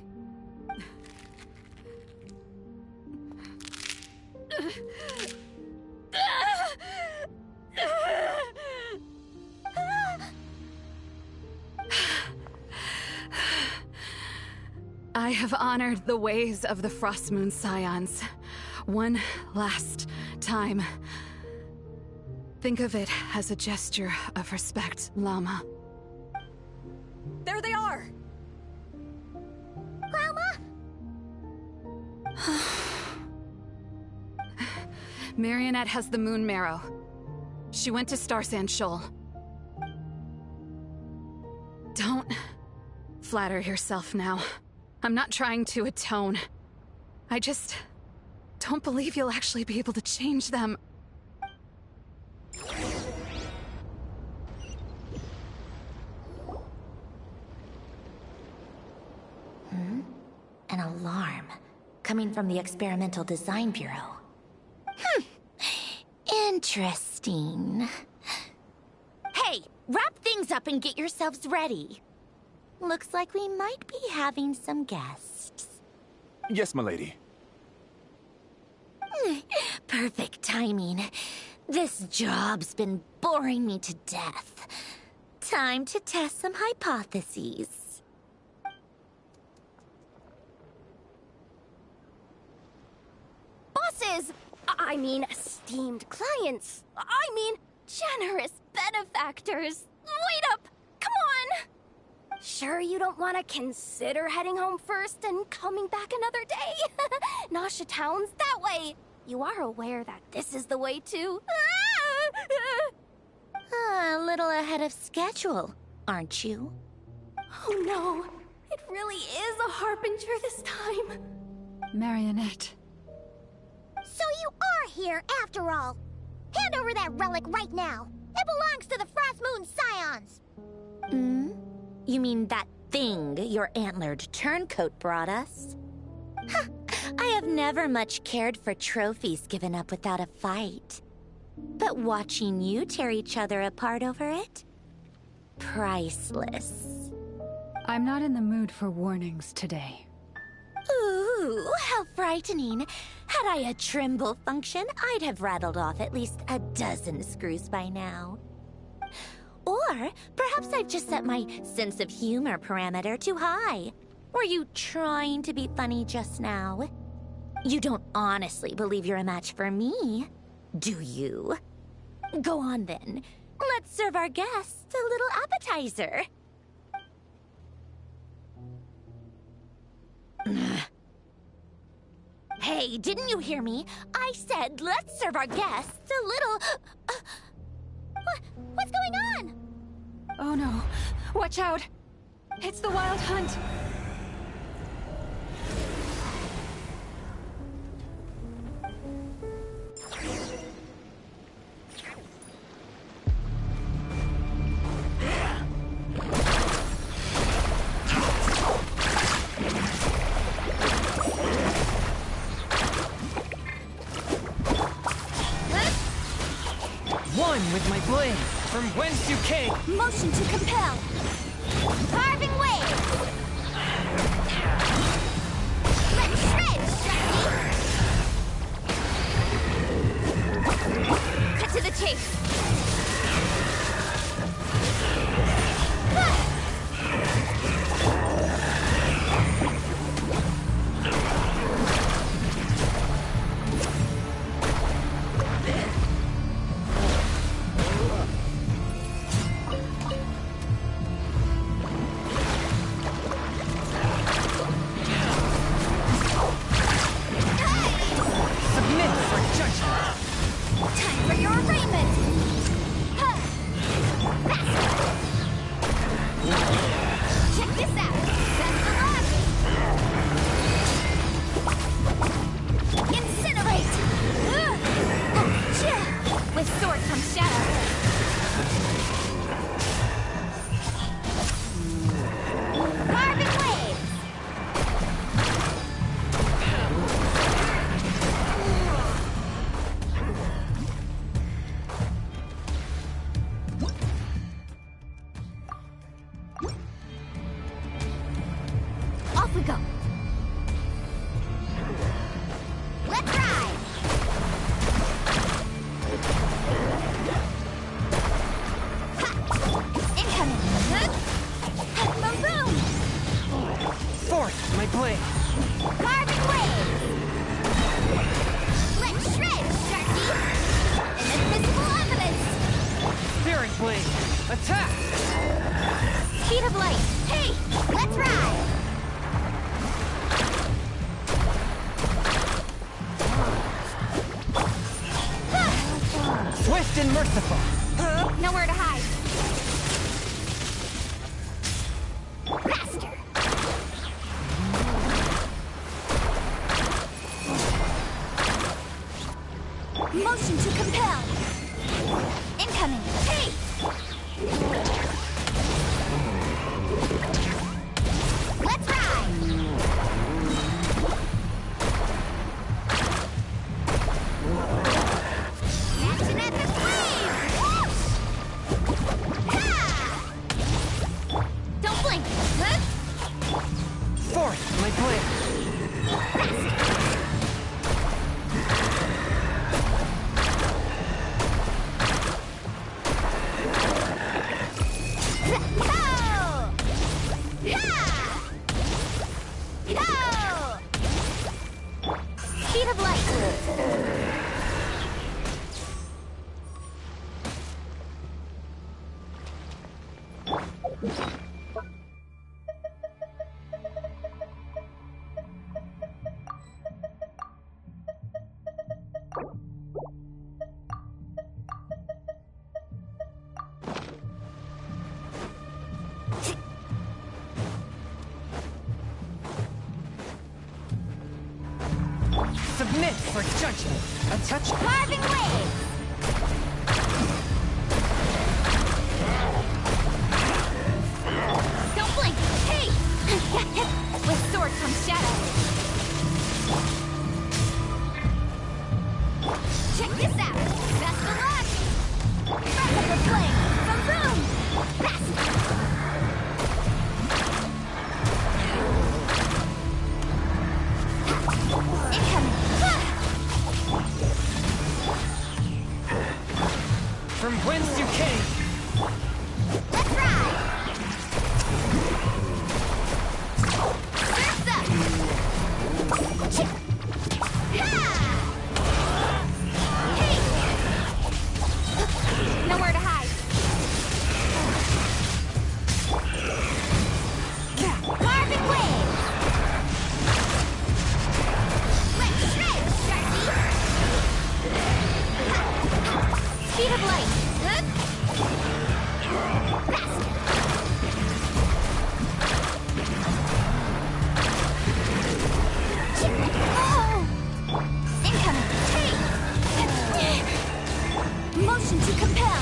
I have honored the ways of the Frost Moon Scions one last time. Think of it as a gesture of respect, Llama. There they are! Llama? Marionette has the Moon Marrow. She went to Starsand Shoal. Don't flatter yourself now. I'm not trying to atone. I just don't believe you'll actually be able to change them. An alarm coming from the Experimental Design Bureau. Interesting. Hey, wrap things up and get yourselves ready. Looks like we might be having some guests. Yes, milady. Perfect timing. This job's been boring me to death. Time to test some hypotheses. Bosses! I mean, esteemed clients. I mean, generous benefactors. Wait up! Come on! Sure you don't want to consider heading home first and coming back another day? Nasha Town's that way. You are aware that this is the way to... A little ahead of schedule, aren't you? Oh no, it really is a harbinger this time. Marionette. So you are here after all. Hand over that relic right now. It belongs to the Frost Moon Scions. Hmm? You mean that thing your antlered turncoat brought us? Huh. I have never much cared for trophies given up without a fight. But watching you tear each other apart over it? Priceless. I'm not in the mood for warnings today. Ooh, how frightening. Had I a Trimble function, I'd have rattled off at least a dozen screws by now. Or perhaps I've just set my sense of humor parameter too high. Were you trying to be funny just now? You don't honestly believe you're a match for me, do you? Go on then. Let's serve our guests a little appetizer. Hey, didn't you hear me? I said let's serve our guests a little... What's going on? Oh no. Watch out. It's the Wild Hunt. One with my blade, from whence you came. Motion to compel. Carving wave. Let's shred, Sharky. Cut to the chase. Off we go. Let's ride. Ha! Incoming. Boom, boom. Forth, my blade. Carving wave. Let's shred, Sharky. Invisible evidence. Spirit blade. Attack. Speed of light. Hey, let's ride. Swift and merciful. Nowhere to hide. Faster. Motion to compel. Incoming. Hey! Let's ride. That's an epic wave! Whoosh! Ha! Don't blink. Huh? Forth, my blade. Speed of light. submit for judgment. A touch. Carving wave! Don't blink! Hey! With sword comes shadow. Check this out! Best of luck! Breath of the flame! Boom boom! Pass! Incoming! From whence you came. Let's ride! Surf's up! Ha! Hey! Nowhere to hide. Carving wave! Let's shred, Sharky! Speed of light! Good? Fast! Oh! Incoming! Hey! Motion to compel!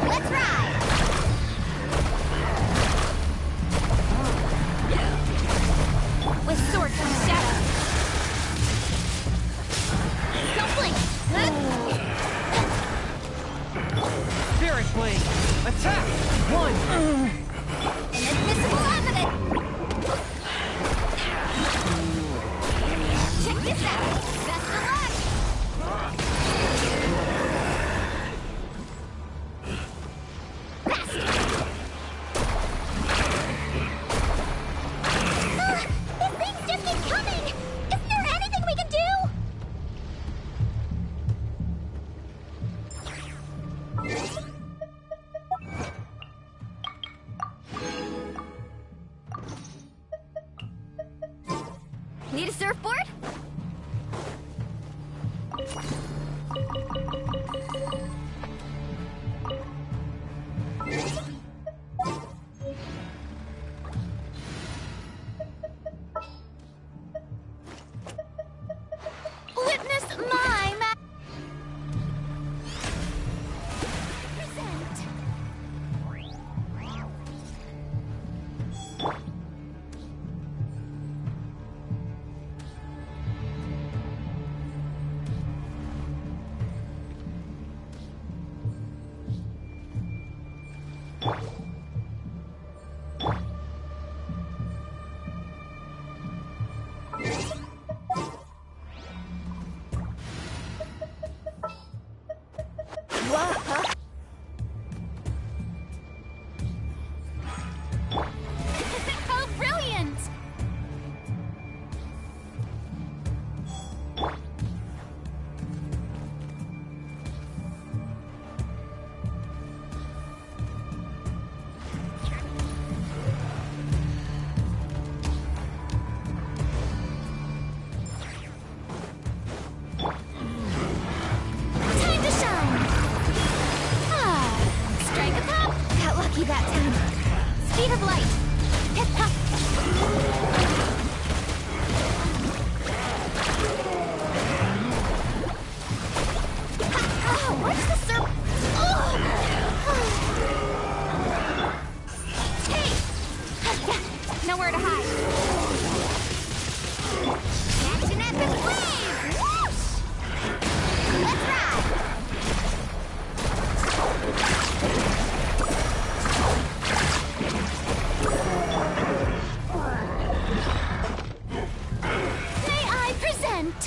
Let's ride! With sword comes shadow. Don't blink! Spirit blade. Attack. One. Inadmissible evidence! Check this out! Best of luck! Fast! These things just keep coming! Isn't there anything we can do? Need a surfboard? Witness my present. How brilliant! Time to shine! Strike a pop! Got lucky that time. Speed of light! Hip hop! Oh, what's the surf? Oh! Hey! Nowhere to hide. Catch an epic wave! Whoosh! Let's ride! May I present?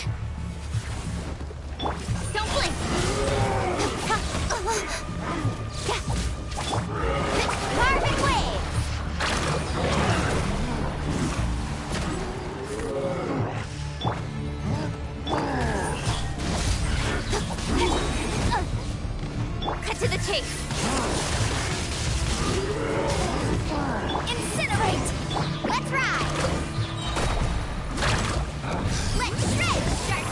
Don't blink! Carving wave! Cut to the chase! Incinerate! Let's ride! Let's shred, Sharky!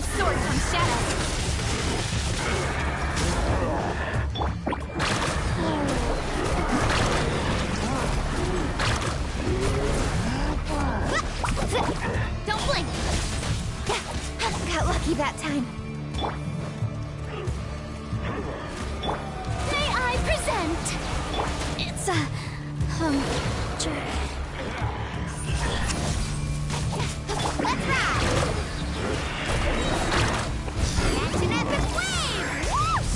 sword from shadow. Don't blink! Got lucky that time. May I present? It's a... jerk. Let's ride! Catch an epic wave! Whoosh!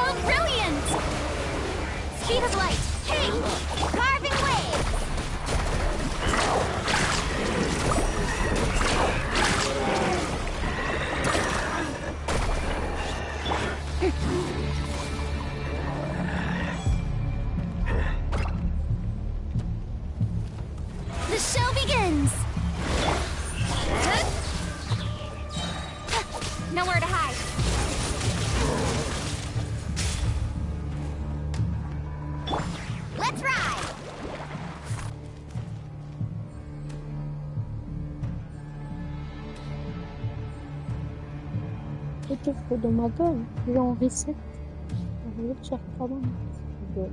Oh, brilliant! Speed of light. Hey! Carving waves! The show begins! Nowhere to hide. Let's ride! Itu udah magang, yang reset. Aku cek kamu. Good.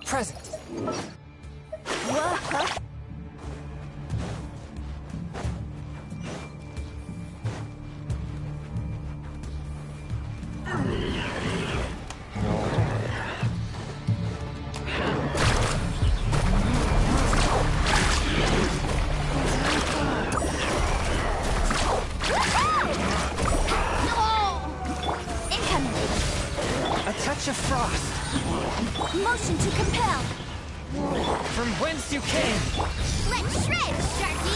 Present. Whoa! A touch of frost. Motion to compel. From whence you came. Let's shred, Sharky!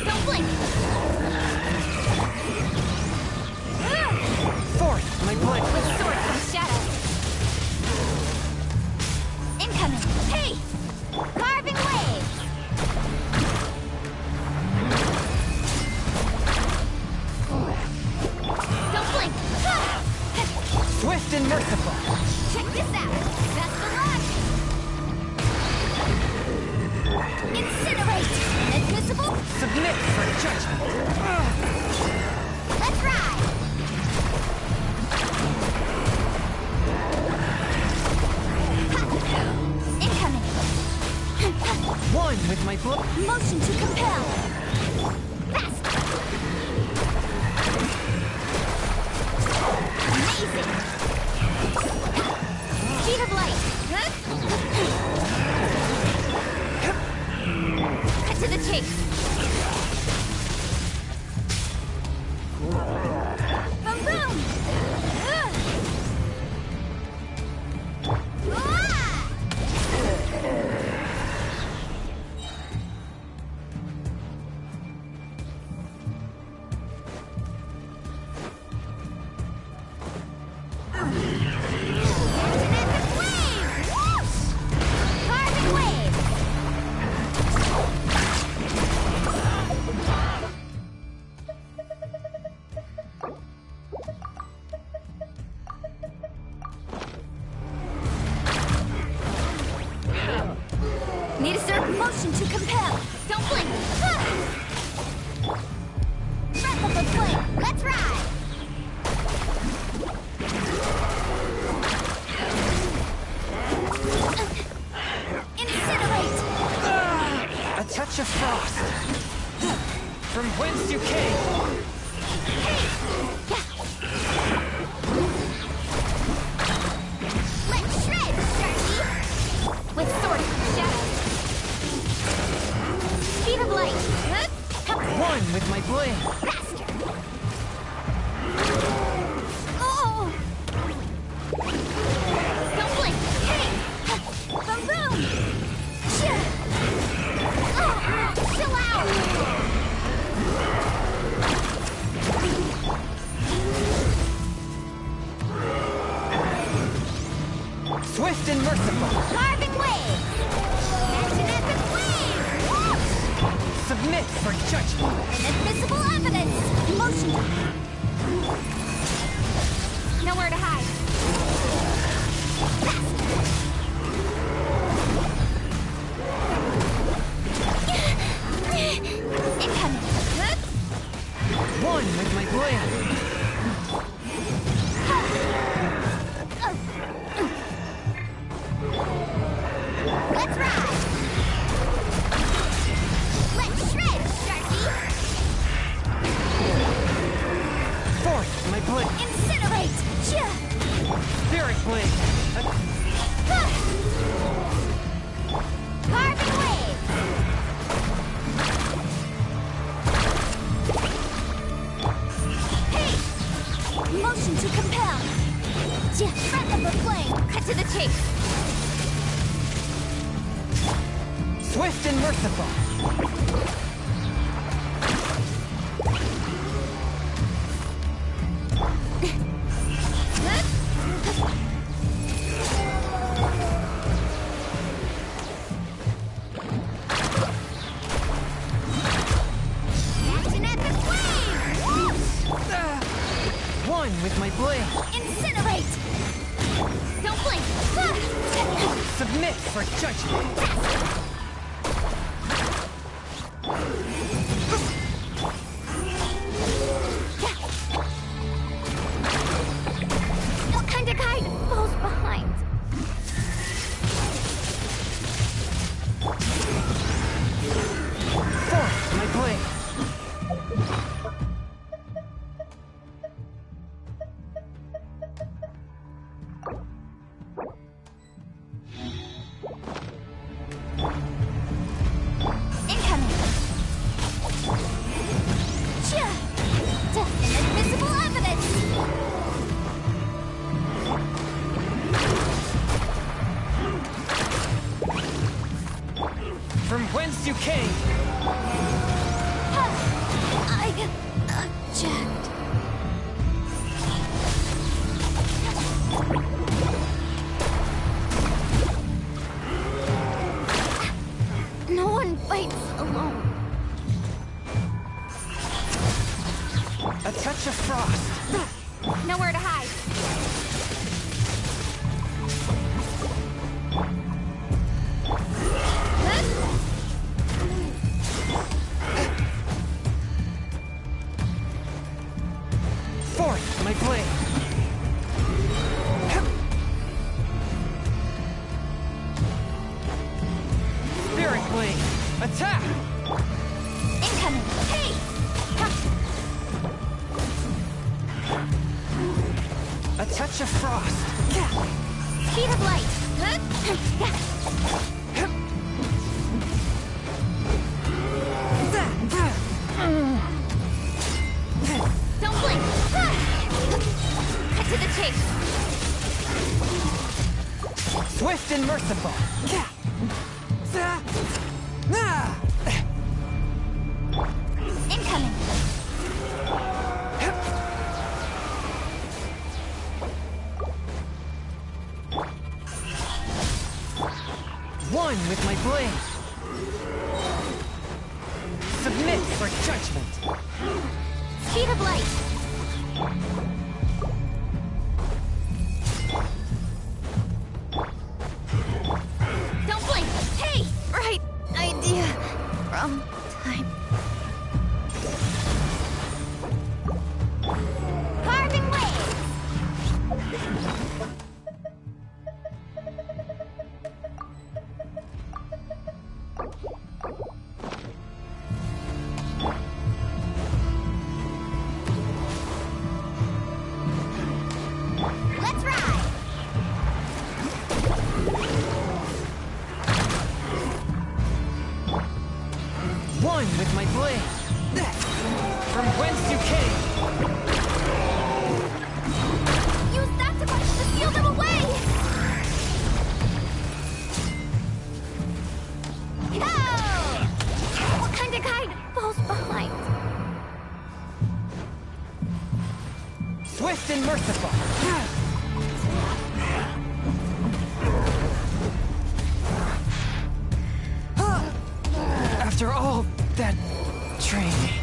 Don't blink! Forth, my blade. With sword from shadow. Incoming! Hey! Carving wave! Don't blink! Swift and merciful. Check this out! That's the From whence you came! Let's shred, Sharky! With sword from shadow. Speed of light. One with my blade! Faster. Oh! Don't blink. Hey! Boom boom! Chill out! Swift and merciful! Carving waves! Action epic wave! Submit for judgment! Inadmissible evidence! Motion to... Nowhere to hide. Incoming! One with my blade! Let's ride! Let's shred, Sharky! Force my blade! Incinerate! Spirit blade! Carving wave! Hey! Motion to compel! Breath of the flame! Cut to the chase! Swift and merciful! Action epic wave! One with my blade! Incinerate! Don't blink! Submit for judgment! What kind of guy falls behind? Force my blade! Incoming! Inadmissible evidence! From whence you came! I object. No one fights alone. A touch of frost! Nowhere to hide. Force my blade! Spirit blade! Attack! Incoming! Hey! A touch of frost! Speed of light! Don't blink! Cut to the chase! Swift and merciful! Incoming! One with my blade! Submit for judgment! Speed of light! Don't blink! Hey! Right idea from time. Carving waves! from whence you came! Use that device to steal them away! Go! What kind of guide falls behind? Swift and merciful! After all that training...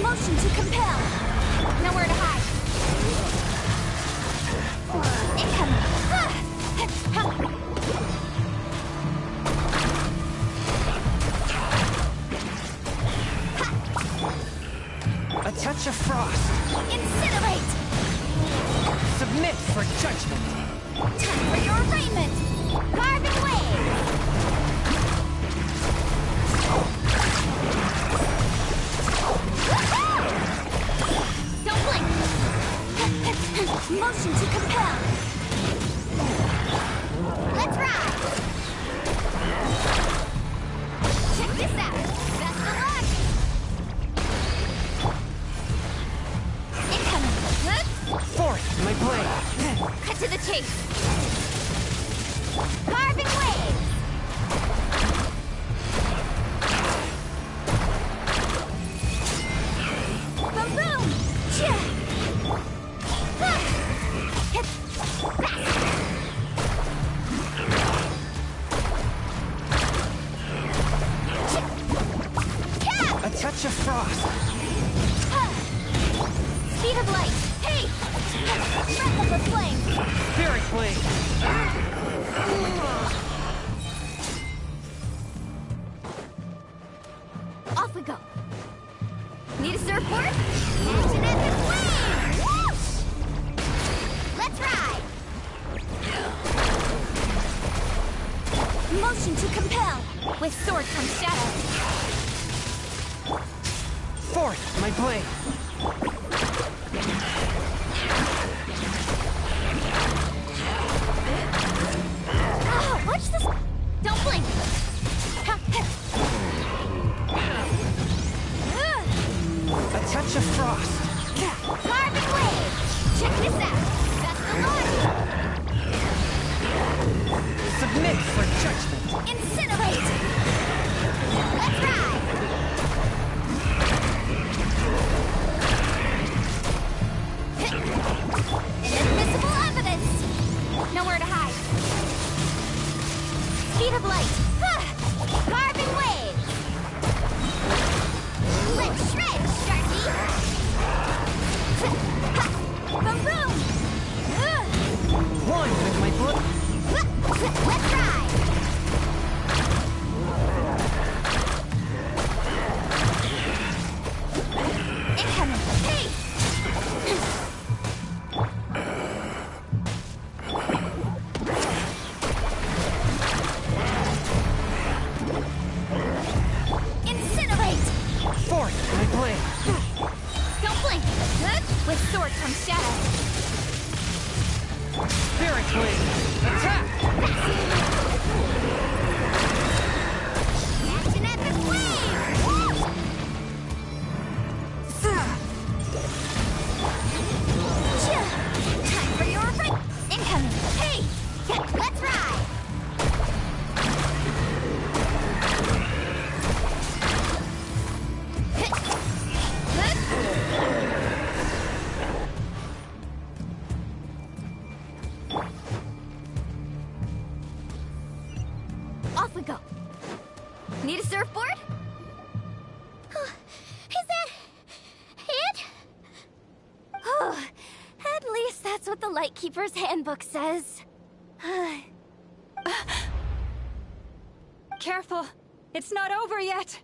Motion to compel. Nowhere to hide. A touch of frost. Incinerate! Submit for judgment. Time for your arraignment! Carving waves! Don't blink! Motion to compel! Let's ride! Check this out! Best of luck! Incoming! Forth my blade! Cut to the chase! Carving waves! Boom boom! Chia! A touch of frost. Speed of light! Hey! Breath of the flame! Spirit blade. Off we go! Need a surfboard? Action at the flame! Whoosh! with sword from shadow. Forth, my blade! Oh, watch this! Don't blink! A touch of frost! Carving wave! Check this out! That's the line! Submit for judgment! Incinerate! Let's ride! Invisible evidence! Nowhere to hide. Speed of light! Carving wave! Let's shred, Sharky! Boom boom! One with my blood! Let's ride! Incoming! Hey! Incinerate! Forth, my blade! Don't blink! With sword from shadow. Spirit blade! Attack! Catch an epic wave! Time for your break! Incoming! Hey! Let's ride! Off we go. Need a surfboard? Is that it? At least that's what the Lightkeeper's handbook says. Careful! It's not over yet!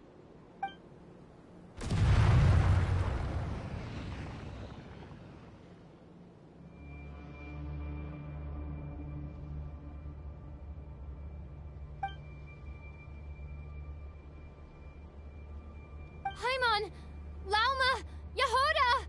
Paimon! Lauma! Yehuda!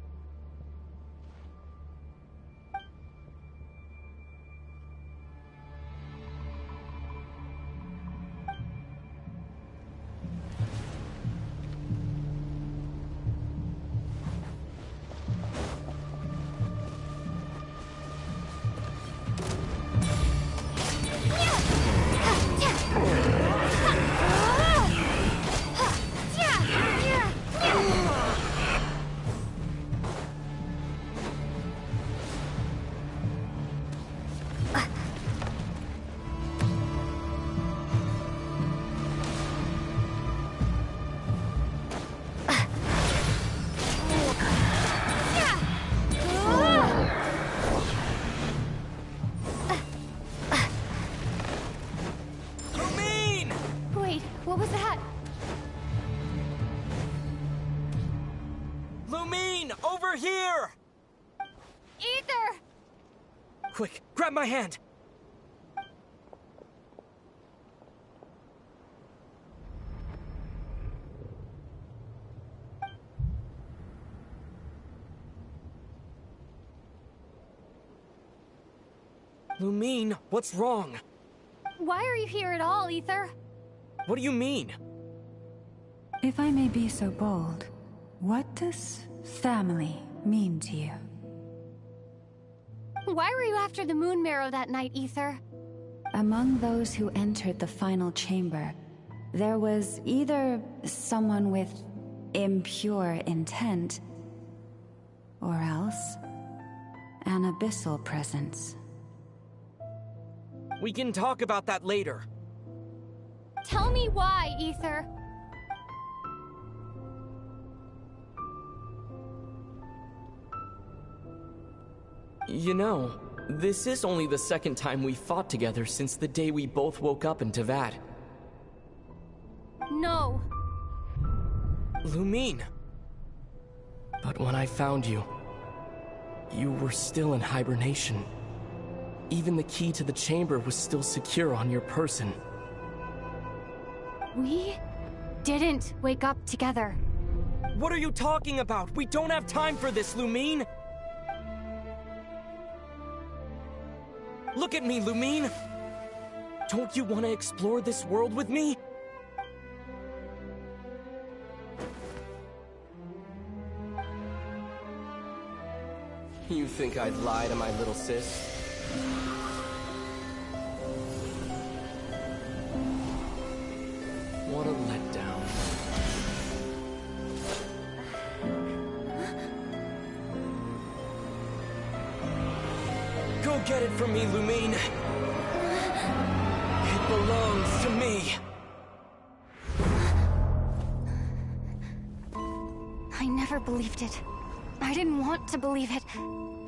Wait, what was that? Lumine, over here! Ether! Quick, grab my hand! Lumine, what's wrong? Why are you here at all, Ether? What do you mean? If I may be so bold, what does family mean to you? Why were you after the Moon Marrow that night, Ether? Among those who entered the final chamber, there was either someone with impure intent, or else an abyssal presence. We can talk about that later. Tell me why, Ether. You know, this is only the second time we fought together since the day we both woke up in Tavad. No. Lumine. But when I found you, you were still in hibernation. Even the key to the chamber was still secure on your person. We didn't wake up together. What are you talking about? We don't have time for this, Lumine! Look at me, Lumine! Don't you want to explore this world with me? You think I'd lie to my little sis? What a letdown. Go get it from me, Lumine! It belongs to me! I never believed it. I didn't want to believe it.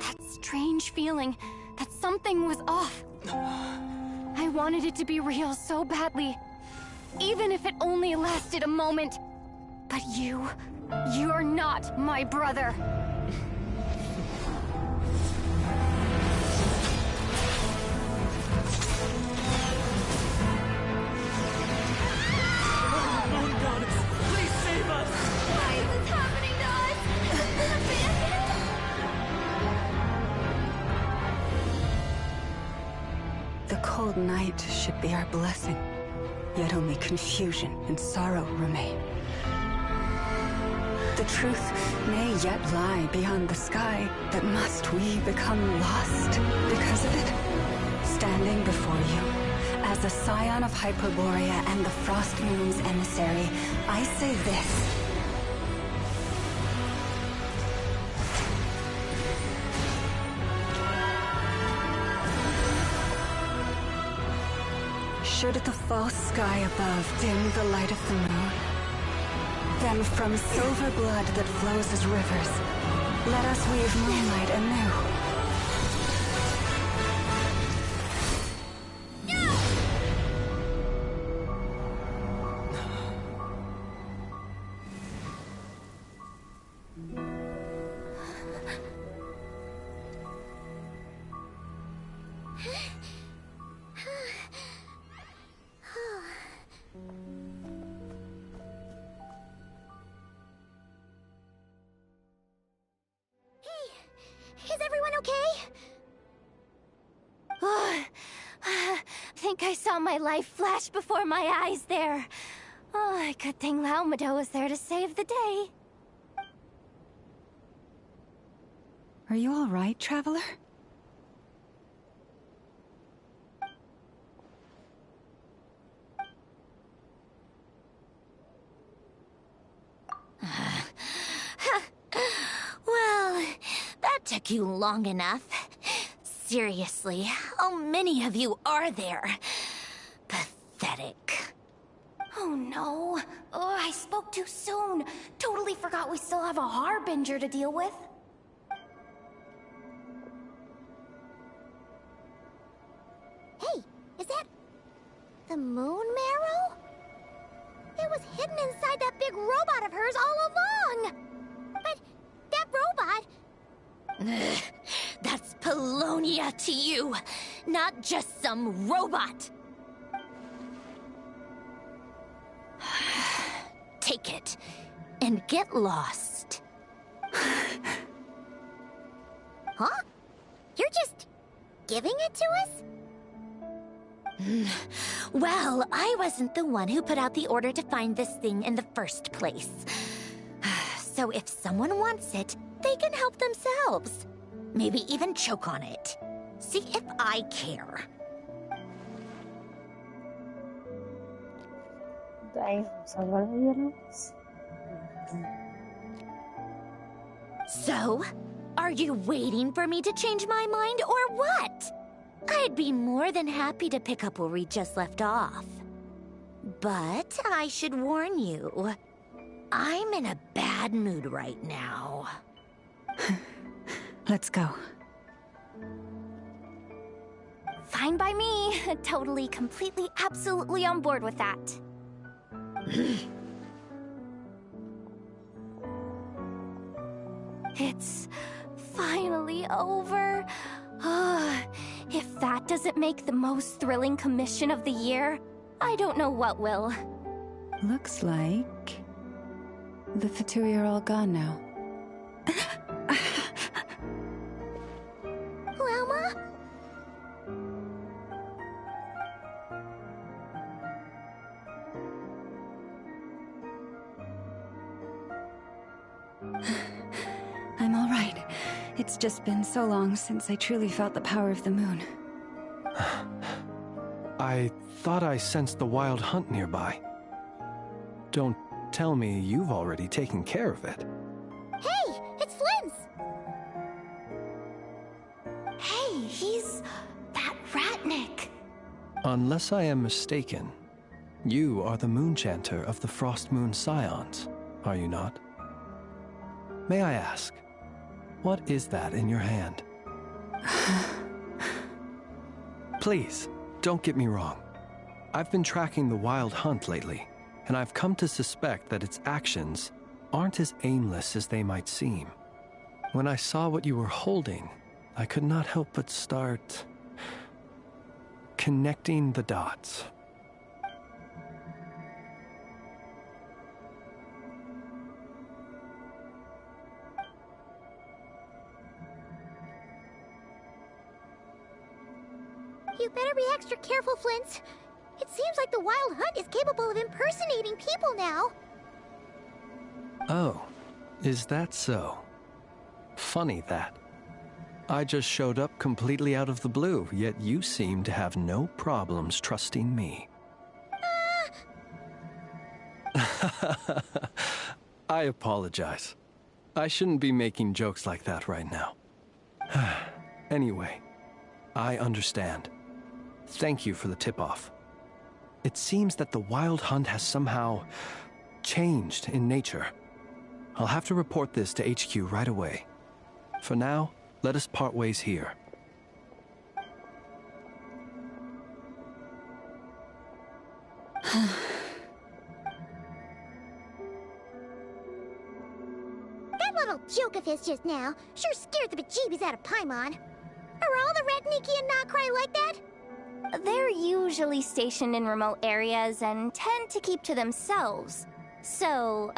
That strange feeling that something was off. I wanted it to be real so badly. Even if it only lasted a moment. But you're not my brother. Moon Goddess, please save us! Why is this happening to us? Has this been abandoned? The cold night should be our blessing, yet only confusion and sorrow remain. The truth may yet lie beyond the sky, but must we become lost because of it? Standing before you, as a scion of Hyperborea and the Frost Moon's emissary, I say this. Should the false sky above dim the light of the moon, then from silver blood that flows as rivers, let us weave moonlight anew. Is everyone okay? I think I saw my life flash before my eyes there. Oh, good thing Laumado was there to save the day. Are you all right, traveler? Well, that took you long enough. Seriously, how many of you are there? Pathetic. Oh no. Oh, I spoke too soon. Totally forgot we still have a Harbinger to deal with. Hey, is that the moon marrow? It was hidden inside that big robot of hers all along. But that robot... Ugh, that's Polonia to you, not just some robot. Take it and get lost. Huh? You're just giving it to us? Well, I wasn't the one who put out the order to find this thing in the first place. So if someone wants it, they can help themselves. Maybe even choke on it. See if I care. Damn, ça va la violence. So, are you waiting for me to change my mind or what? I'd be more than happy to pick up where we just left off. But I should warn you, I'm in a bad mood right now. Let's go. Fine by me. Totally, completely, absolutely on board with that. It's finally over. If that doesn't make the most thrilling commission of the year, I don't know what will. Looks like the Fatui are all gone now. Lelma? I'm all right. It's just been so long since I truly felt the power of the moon. I thought I sensed the wild hunt nearby. Don't tell me you've already taken care of it. Hey, it's Flint's! Hey, he's that Ratnik. Unless I am mistaken, you are the Moonchanter of the Frost Moon Scions, are you not? May I ask, what is that in your hand? Please, don't get me wrong. I've been tracking the wild hunt lately, and I've come to suspect that its actions aren't as aimless as they might seem. When I saw what you were holding, I could not help but start connecting the dots. You better be extra careful, Flint. It seems like the Wild Hunt is capable of impersonating people now. Oh, is that so? Funny that. I just showed up completely out of the blue, yet you seem to have no problems trusting me. I apologize. I shouldn't be making jokes like that right now. Anyway, I understand. Thank you for the tip-off. It seems that the Wild Hunt has somehow changed in nature. I'll have to report this to HQ right away. For now, let us part ways here. That little joke of his just now sure scared the bejeebies out of Paimon. Are all the Ratniki and Nokrai like that? They're usually stationed in remote areas and tend to keep to themselves. So,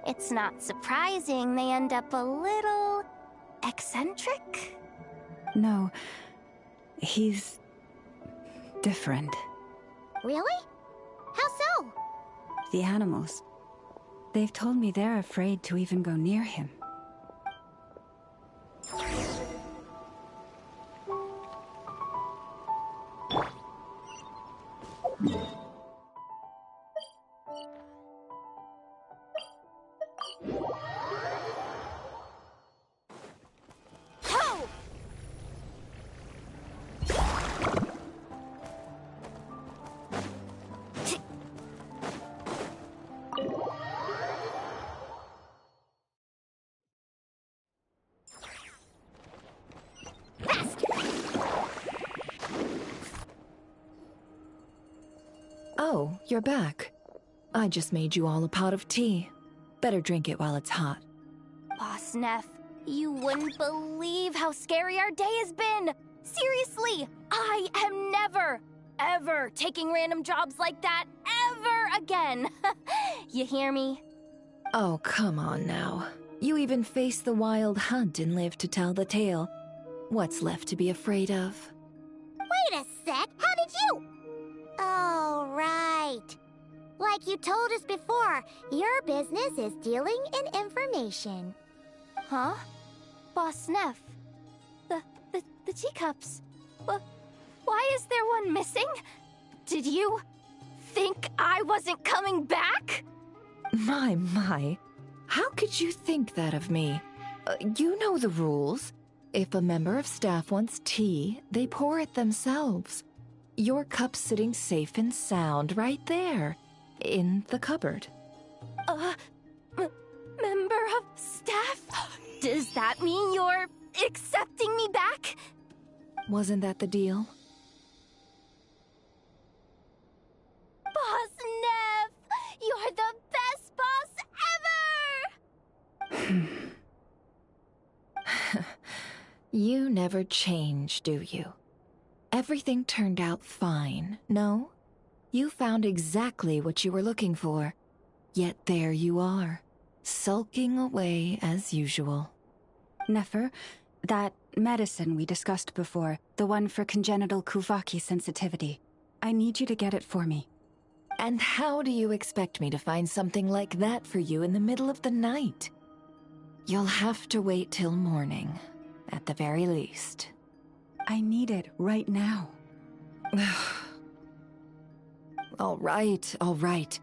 it's not surprising they end up a little eccentric? No, he's different. Really? How so? The animals. They've told me they're afraid to even go near him. Oh, you're back. I just made you all a pot of tea. Better drink it while it's hot. Boss Neff, you wouldn't believe how scary our day has been! Seriously, I am never, ever taking random jobs like that ever again! You hear me? Oh, come on now. You even faced the Wild Hunt and lived to tell the tale. What's left to be afraid of? Wait a sec, how did you? Oh, right. Like you told us before, your business is dealing in information. Huh? Boss Neff? The teacups. Why is there one missing? Did you think I wasn't coming back? My. How could you think that of me? You know the rules. If a member of staff wants tea, they pour it themselves. Your cup's sitting safe and sound right there, in the cupboard. Member of staff? Does that mean you're accepting me back? Wasn't that the deal? Boss Neff! You're the best boss ever! You never change, do you? Everything turned out fine, no? You found exactly what you were looking for. Yet there you are, sulking away as usual. Nefer, that medicine we discussed before, the one for congenital Kuvaki sensitivity, I need you to get it for me. And how do you expect me to find something like that for you in the middle of the night? You'll have to wait till morning, at the very least. I need it right now. All right.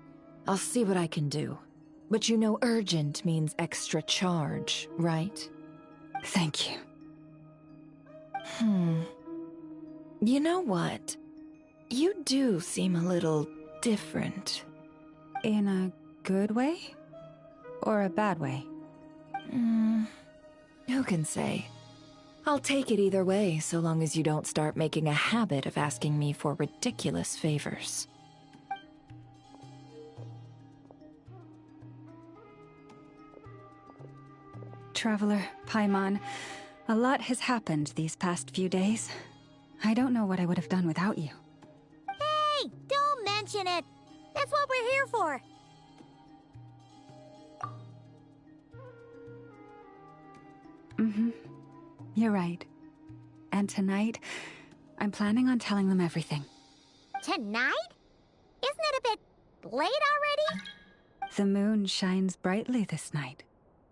I'll see what I can do. But you know urgent means extra charge, right? Thank you. You know what? You do seem a little different. In a good way? Or a bad way? Who can say? I'll take it either way, so long as you don't start making a habit of asking me for ridiculous favors. Traveler, Paimon, a lot has happened these past few days. I don't know what I would have done without you. Hey, don't mention it. That's what we're here for. You're right. And tonight, I'm planning on telling them everything. Tonight? Isn't it a bit late already? The moon shines brightly this night.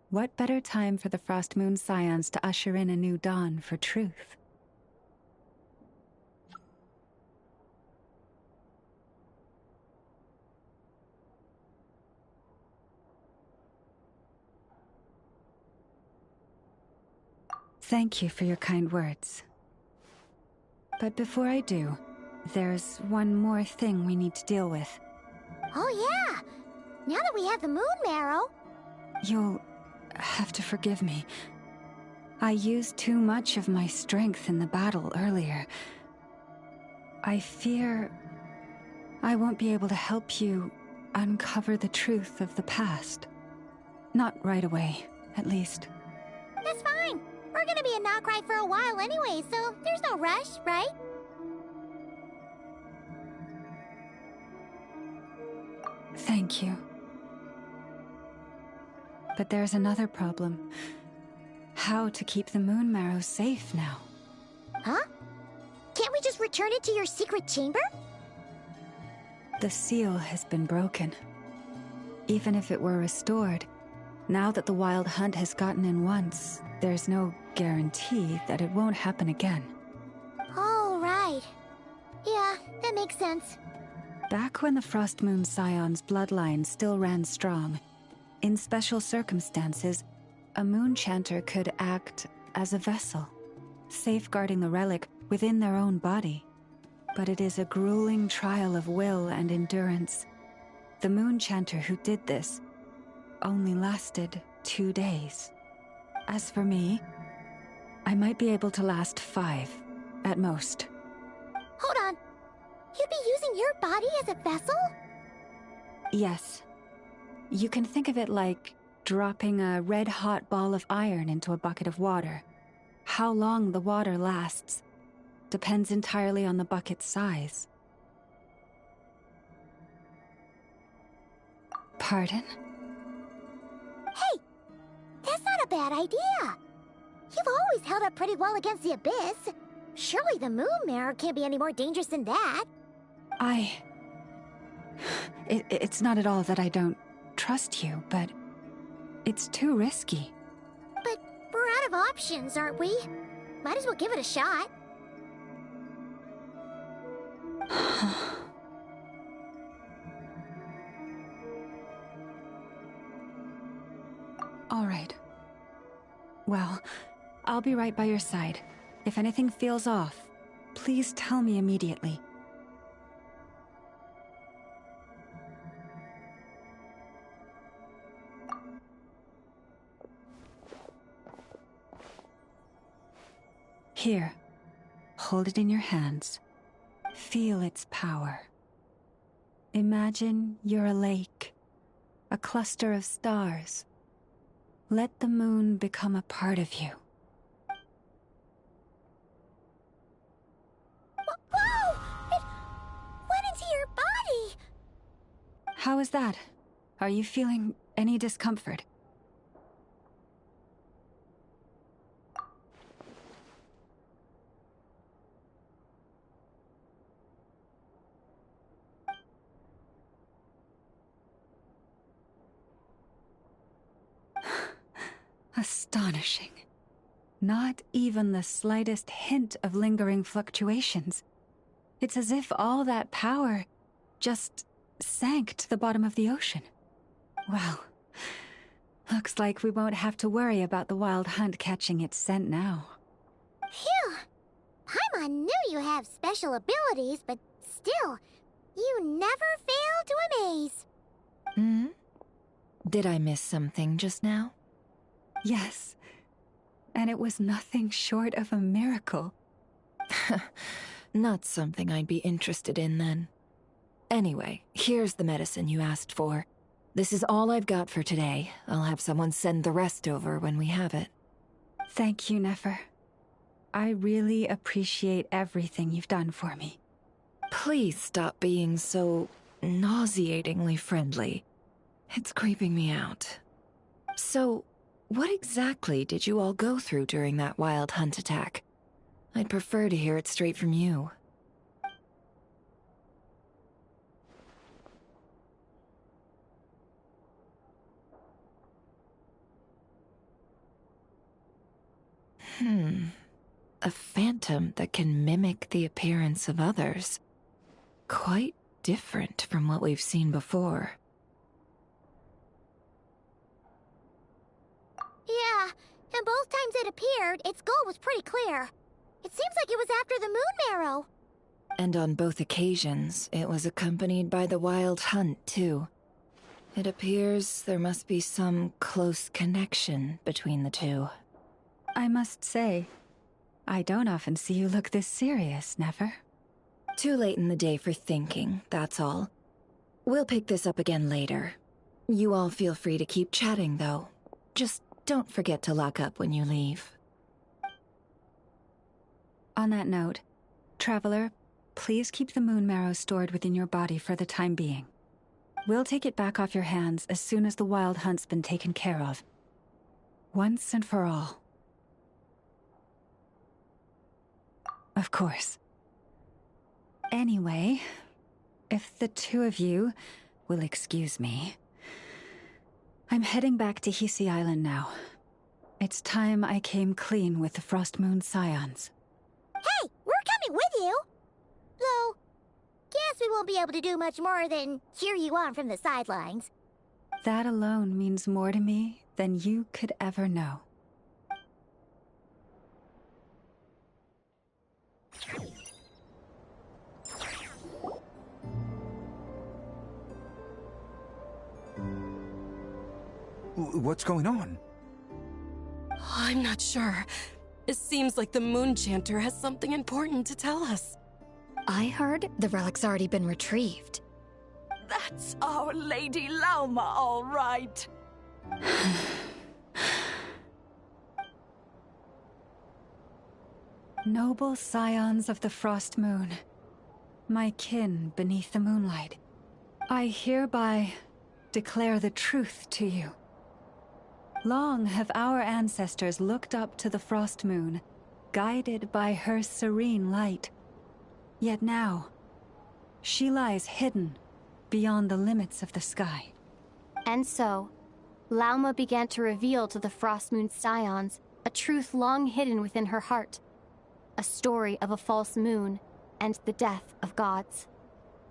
What better time for the Frost Moon Scions to usher in a new dawn for truth? Thank you for your kind words. But before I do, there's one more thing we need to deal with. Oh yeah! Now that we have the moon marrow... You'll have to forgive me. I used too much of my strength in the battle earlier. I fear I won't be able to help you uncover the truth of the past. Not right away, at least. That's fine. We're gonna be in Nokrai for a while anyway, so there's no rush, right? Thank you. But there's another problem. How to keep the moon marrow safe now? Huh? Can't we just return it to your secret chamber? The seal has been broken. Even if it were restored, now that the wild hunt has gotten in once, there's no guarantee that it won't happen again. Oh, right. Yeah, that makes sense. Back when the Frost Moon Scion's bloodline still ran strong, in special circumstances, a moon chanter could act as a vessel, safeguarding the relic within their own body. But it is a grueling trial of will and endurance. The moon chanter who did this only lasted 2 days. As for me, I might be able to last 5, at most. Hold on. You'd be using your body as a vessel? Yes. You can think of it like dropping a red-hot ball of iron into a bucket of water. How long the water lasts depends entirely on the bucket's size. Pardon? Hey! That's not a bad idea! You've always held up pretty well against the abyss. Surely the moon mirror can't be any more dangerous than that. It's not at all that I don't trust you, but it's too risky. But we're out of options, aren't we? Might as well give it a shot. All right. Well, I'll be right by your side. If anything feels off, please tell me immediately. Here, hold it in your hands. Feel its power. Imagine you're a lake, a cluster of stars. Let the moon become a part of you. Whoa! It went into your body! How is that? Are you feeling any discomfort? Astonishing. Not even the slightest hint of lingering fluctuations. It's as if all that power just sank to the bottom of the ocean. Well, looks like we won't have to worry about the wild hunt catching its scent now. Phew! Paimon knew you have special abilities, but still, you never fail to amaze. Hmm? Did I miss something just now? Yes, and it was nothing short of a miracle. Not something I'd be interested in then. Anyway, here's the medicine you asked for. This is all I've got for today. I'll have someone send the rest over when we have it. Thank you, Nefer. I really appreciate everything you've done for me. Please stop being so nauseatingly friendly. It's creeping me out. So, what exactly did you all go through during that wild hunt attack? I'd prefer to hear it straight from you. A phantom that can mimic the appearance of others. Quite different from what we've seen before. Yeah, and both times it appeared, its goal was pretty clear. It seems like it was after the moon marrow. And on both occasions, it was accompanied by the wild hunt, too. It appears there must be some close connection between the two. I must say, I don't often see you look this serious, Nefer. Too late in the day for thinking, that's all. We'll pick this up again later. You all feel free to keep chatting, though. Just don't forget to lock up when you leave. On that note, Traveler, please keep the moon marrow stored within your body for the time being. We'll take it back off your hands as soon as the wild hunt's been taken care of. Once and for all. Of course. Anyway, if the two of you will excuse me, I'm heading back to Hisi Island now. It's time I came clean with the Frost Moon Scions. Hey, we're coming with you! Though, guess we won't be able to do much more than cheer you on from the sidelines. That alone means more to me than you could ever know. What's going on? I'm not sure. It seems like the Moon Chanter has something important to tell us. I heard the relic's already been retrieved. That's our Lady Lauma, all right. Noble scions of the Frost Moon, my kin beneath the moonlight, I hereby declare the truth to you. Long have our ancestors looked up to the Frost Moon, guided by her serene light. Yet now, she lies hidden beyond the limits of the sky. And so, Lauma began to reveal to the Frost Moon Scions a truth long hidden within her heart. A story of a false moon and the death of gods.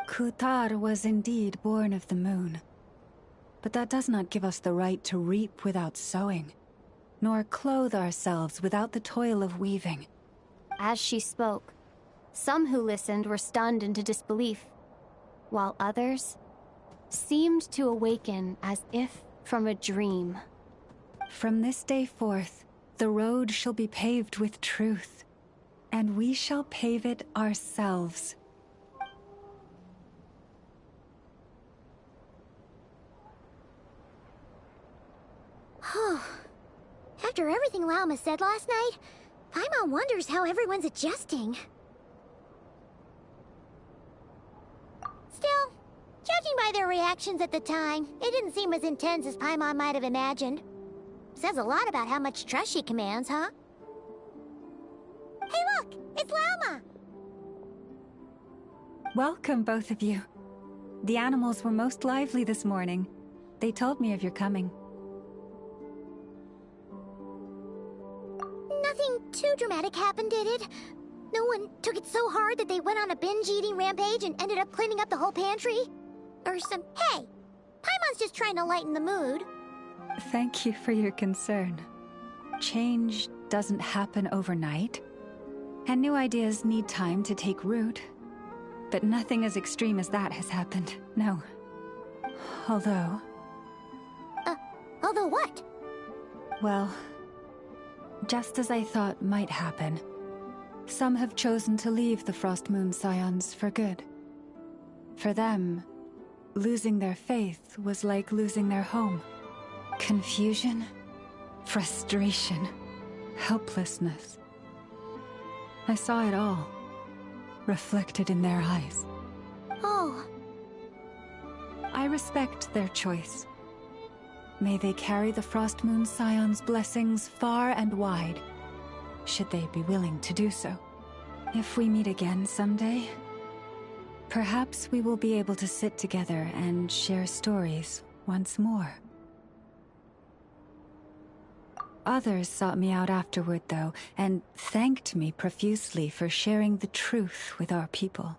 Kutar was indeed born of the moon. But that does not give us the right to reap without sowing, nor clothe ourselves without the toil of weaving. As she spoke, some who listened were stunned into disbelief, while others seemed to awaken as if from a dream. From this day forth, the road shall be paved with truth, and we shall pave it ourselves. After everything Lauma said last night, Paimon wonders how everyone's adjusting. Still, Judging by their reactions at the time, it didn't seem as intense as Paimon might have imagined. Says a lot about how much trust she commands, huh? Hey look! It's Lauma! Welcome, both of you. The animals were most lively this morning. They told me of your coming. Nothing too dramatic happened, did it? No one took it so hard that they went on a binge-eating rampage and ended up cleaning up the whole pantry? Or some... Hey! Paimon's just trying to lighten the mood. Thank you for your concern. Change doesn't happen overnight, and new ideas need time to take root. But nothing as extreme as that has happened, no. Although... Although what? Well, just as I thought might happen, some have chosen to leave the Frost Moon Scions for good. For them, losing their faith was like losing their home. Confusion, frustration, helplessness. I saw it all, reflected in their eyes. Oh. I respect their choice. May they carry the Frost Moon Scions' blessings far and wide, should they be willing to do so. If we meet again someday, perhaps we will be able to sit together and share stories once more. Others sought me out afterward, though, and thanked me profusely for sharing the truth with our people.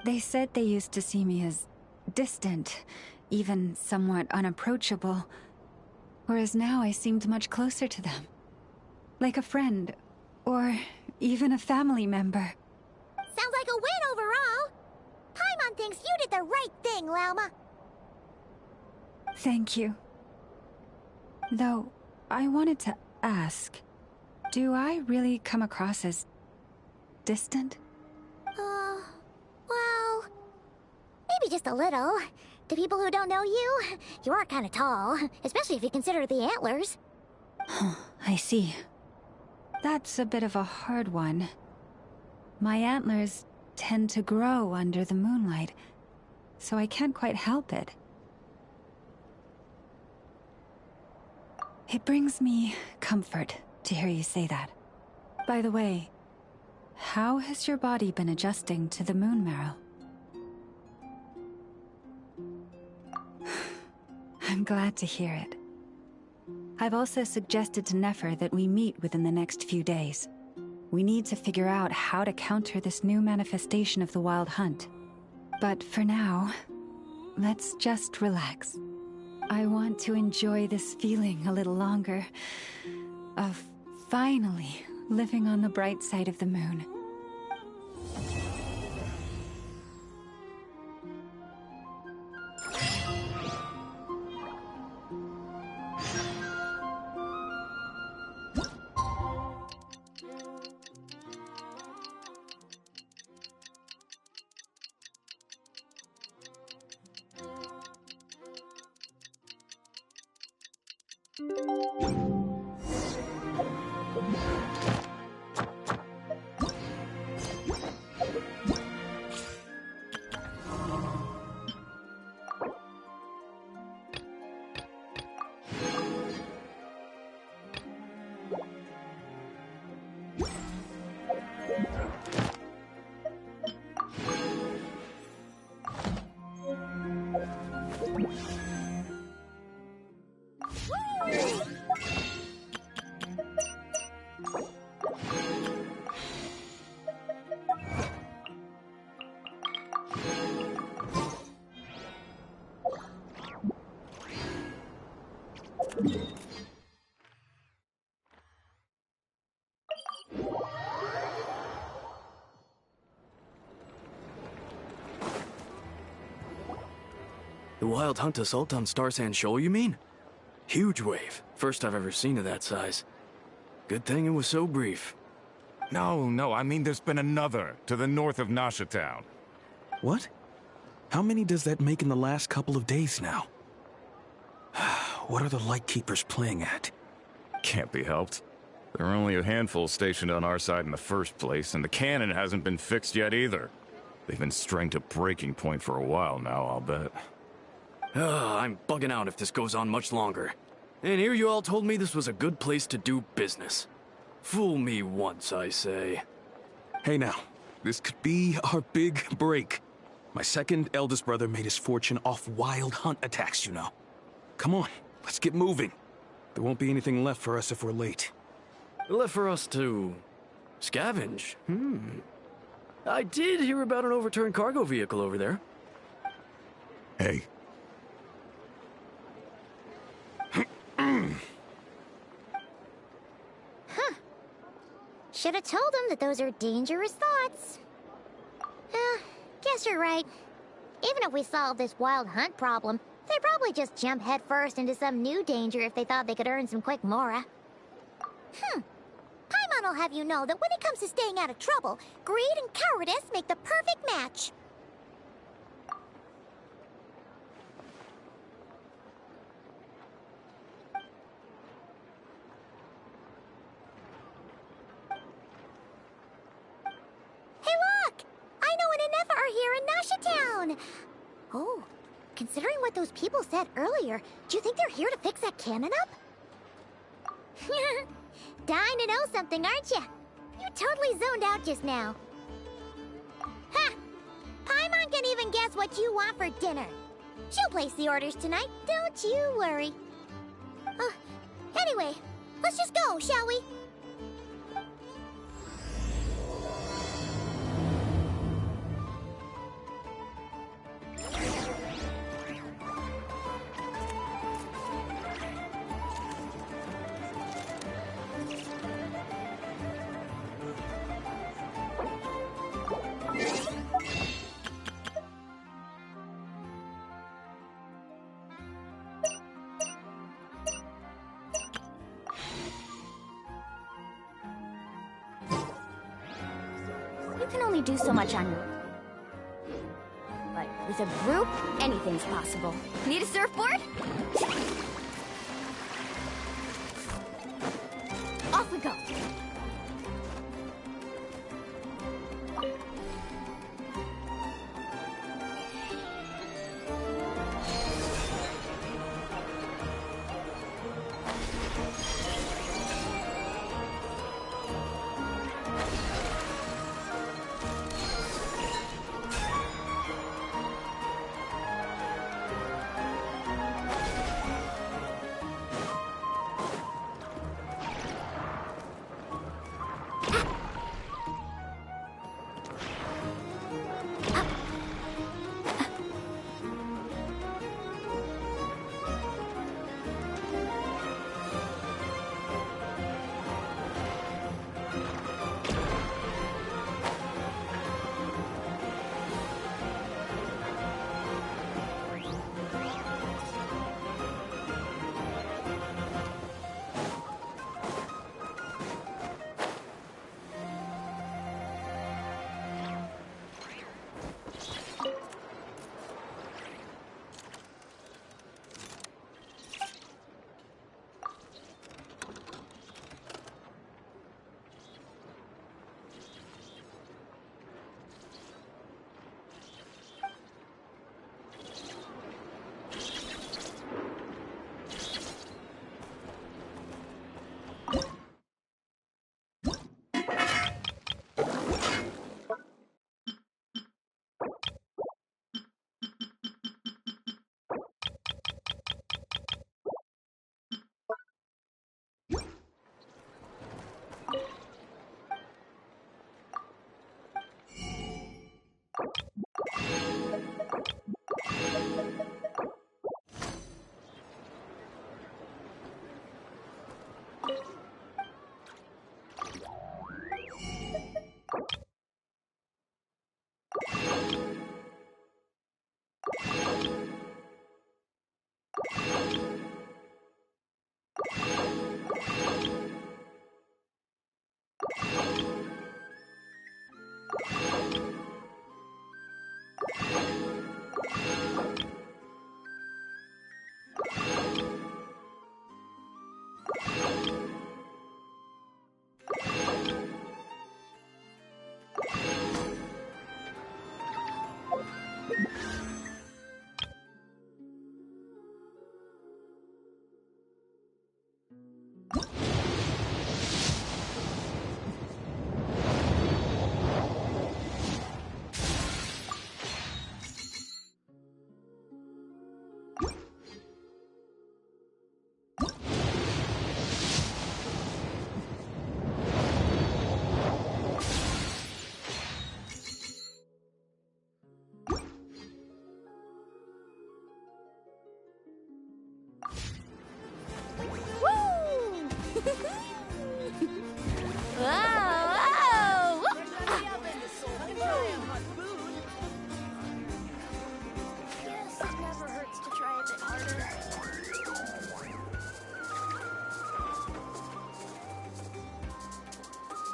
They said they used to see me as distant, even somewhat unapproachable, whereas now I seemed much closer to them. Like a friend, or even a family member. Sounds like a win overall! Paimon thinks you did the right thing, Lauma. Thank you. Though, I wanted to ask, do I really come across as distant? Well, maybe just a little. To people who don't know you, you are kind of tall, especially if you consider the antlers. I see. That's a bit of a hard one. My antlers tend to grow under the moonlight, so I can't quite help it. It brings me comfort to hear you say that. By the way, how has your body been adjusting to the moon marrow? I'm glad to hear it. I've also suggested to Nefer that we meet within the next few days. We need to figure out how to counter this new manifestation of the Wild Hunt. But for now, let's just relax. I want to enjoy this feeling a little longer, of finally living on the bright side of the moon. The Wild Hunt assault on Star Sand Shoal, you mean? Huge wave. First I've ever seen of that size. Good thing it was so brief. No, I mean there's been another, to the north of Nasha Town. What? How many does that make in the last couple of days now? What are the Lightkeepers playing at? Can't be helped. There are only a handful stationed on our side in the first place, and the cannon hasn't been fixed yet either. They've been strained to breaking point for a while now, I'll bet. I'm bugging out if this goes on much longer. And here you all told me this was a good place to do business. Fool me once, I say. Hey now, this could be our big break. My second eldest brother made his fortune off wild hunt attacks, you know. Come on, let's get moving. There won't be anything left for us if we're late. Left for us to scavenge? I did hear about an overturned cargo vehicle over there. Hey. Should have told him that those are dangerous thoughts. Guess you're right. Even if we solve this wild hunt problem, they'd probably just jump headfirst into some new danger if they thought they could earn some quick mora. Paimon will have you know that when it comes to staying out of trouble, greed and cowardice make the perfect match. Hey look! I know an Inefa are here in Nashatown! Oh, considering what those people said earlier, do you think they're here to fix that cannon up? Dying to know something, aren't you? You totally zoned out just now. Ha! Paimon can even guess what you want for dinner. She'll place the orders tonight, don't you worry. Anyway, let's just go, shall we? You can only do so much on your own. But with a group, anything's possible. Need a surfboard? Off we go.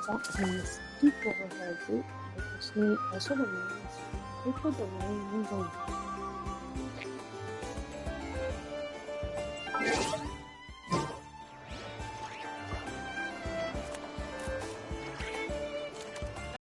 ça, c'est tout pour aujourd'hui. On va continuer à se demander. Et pas demain, nous allons.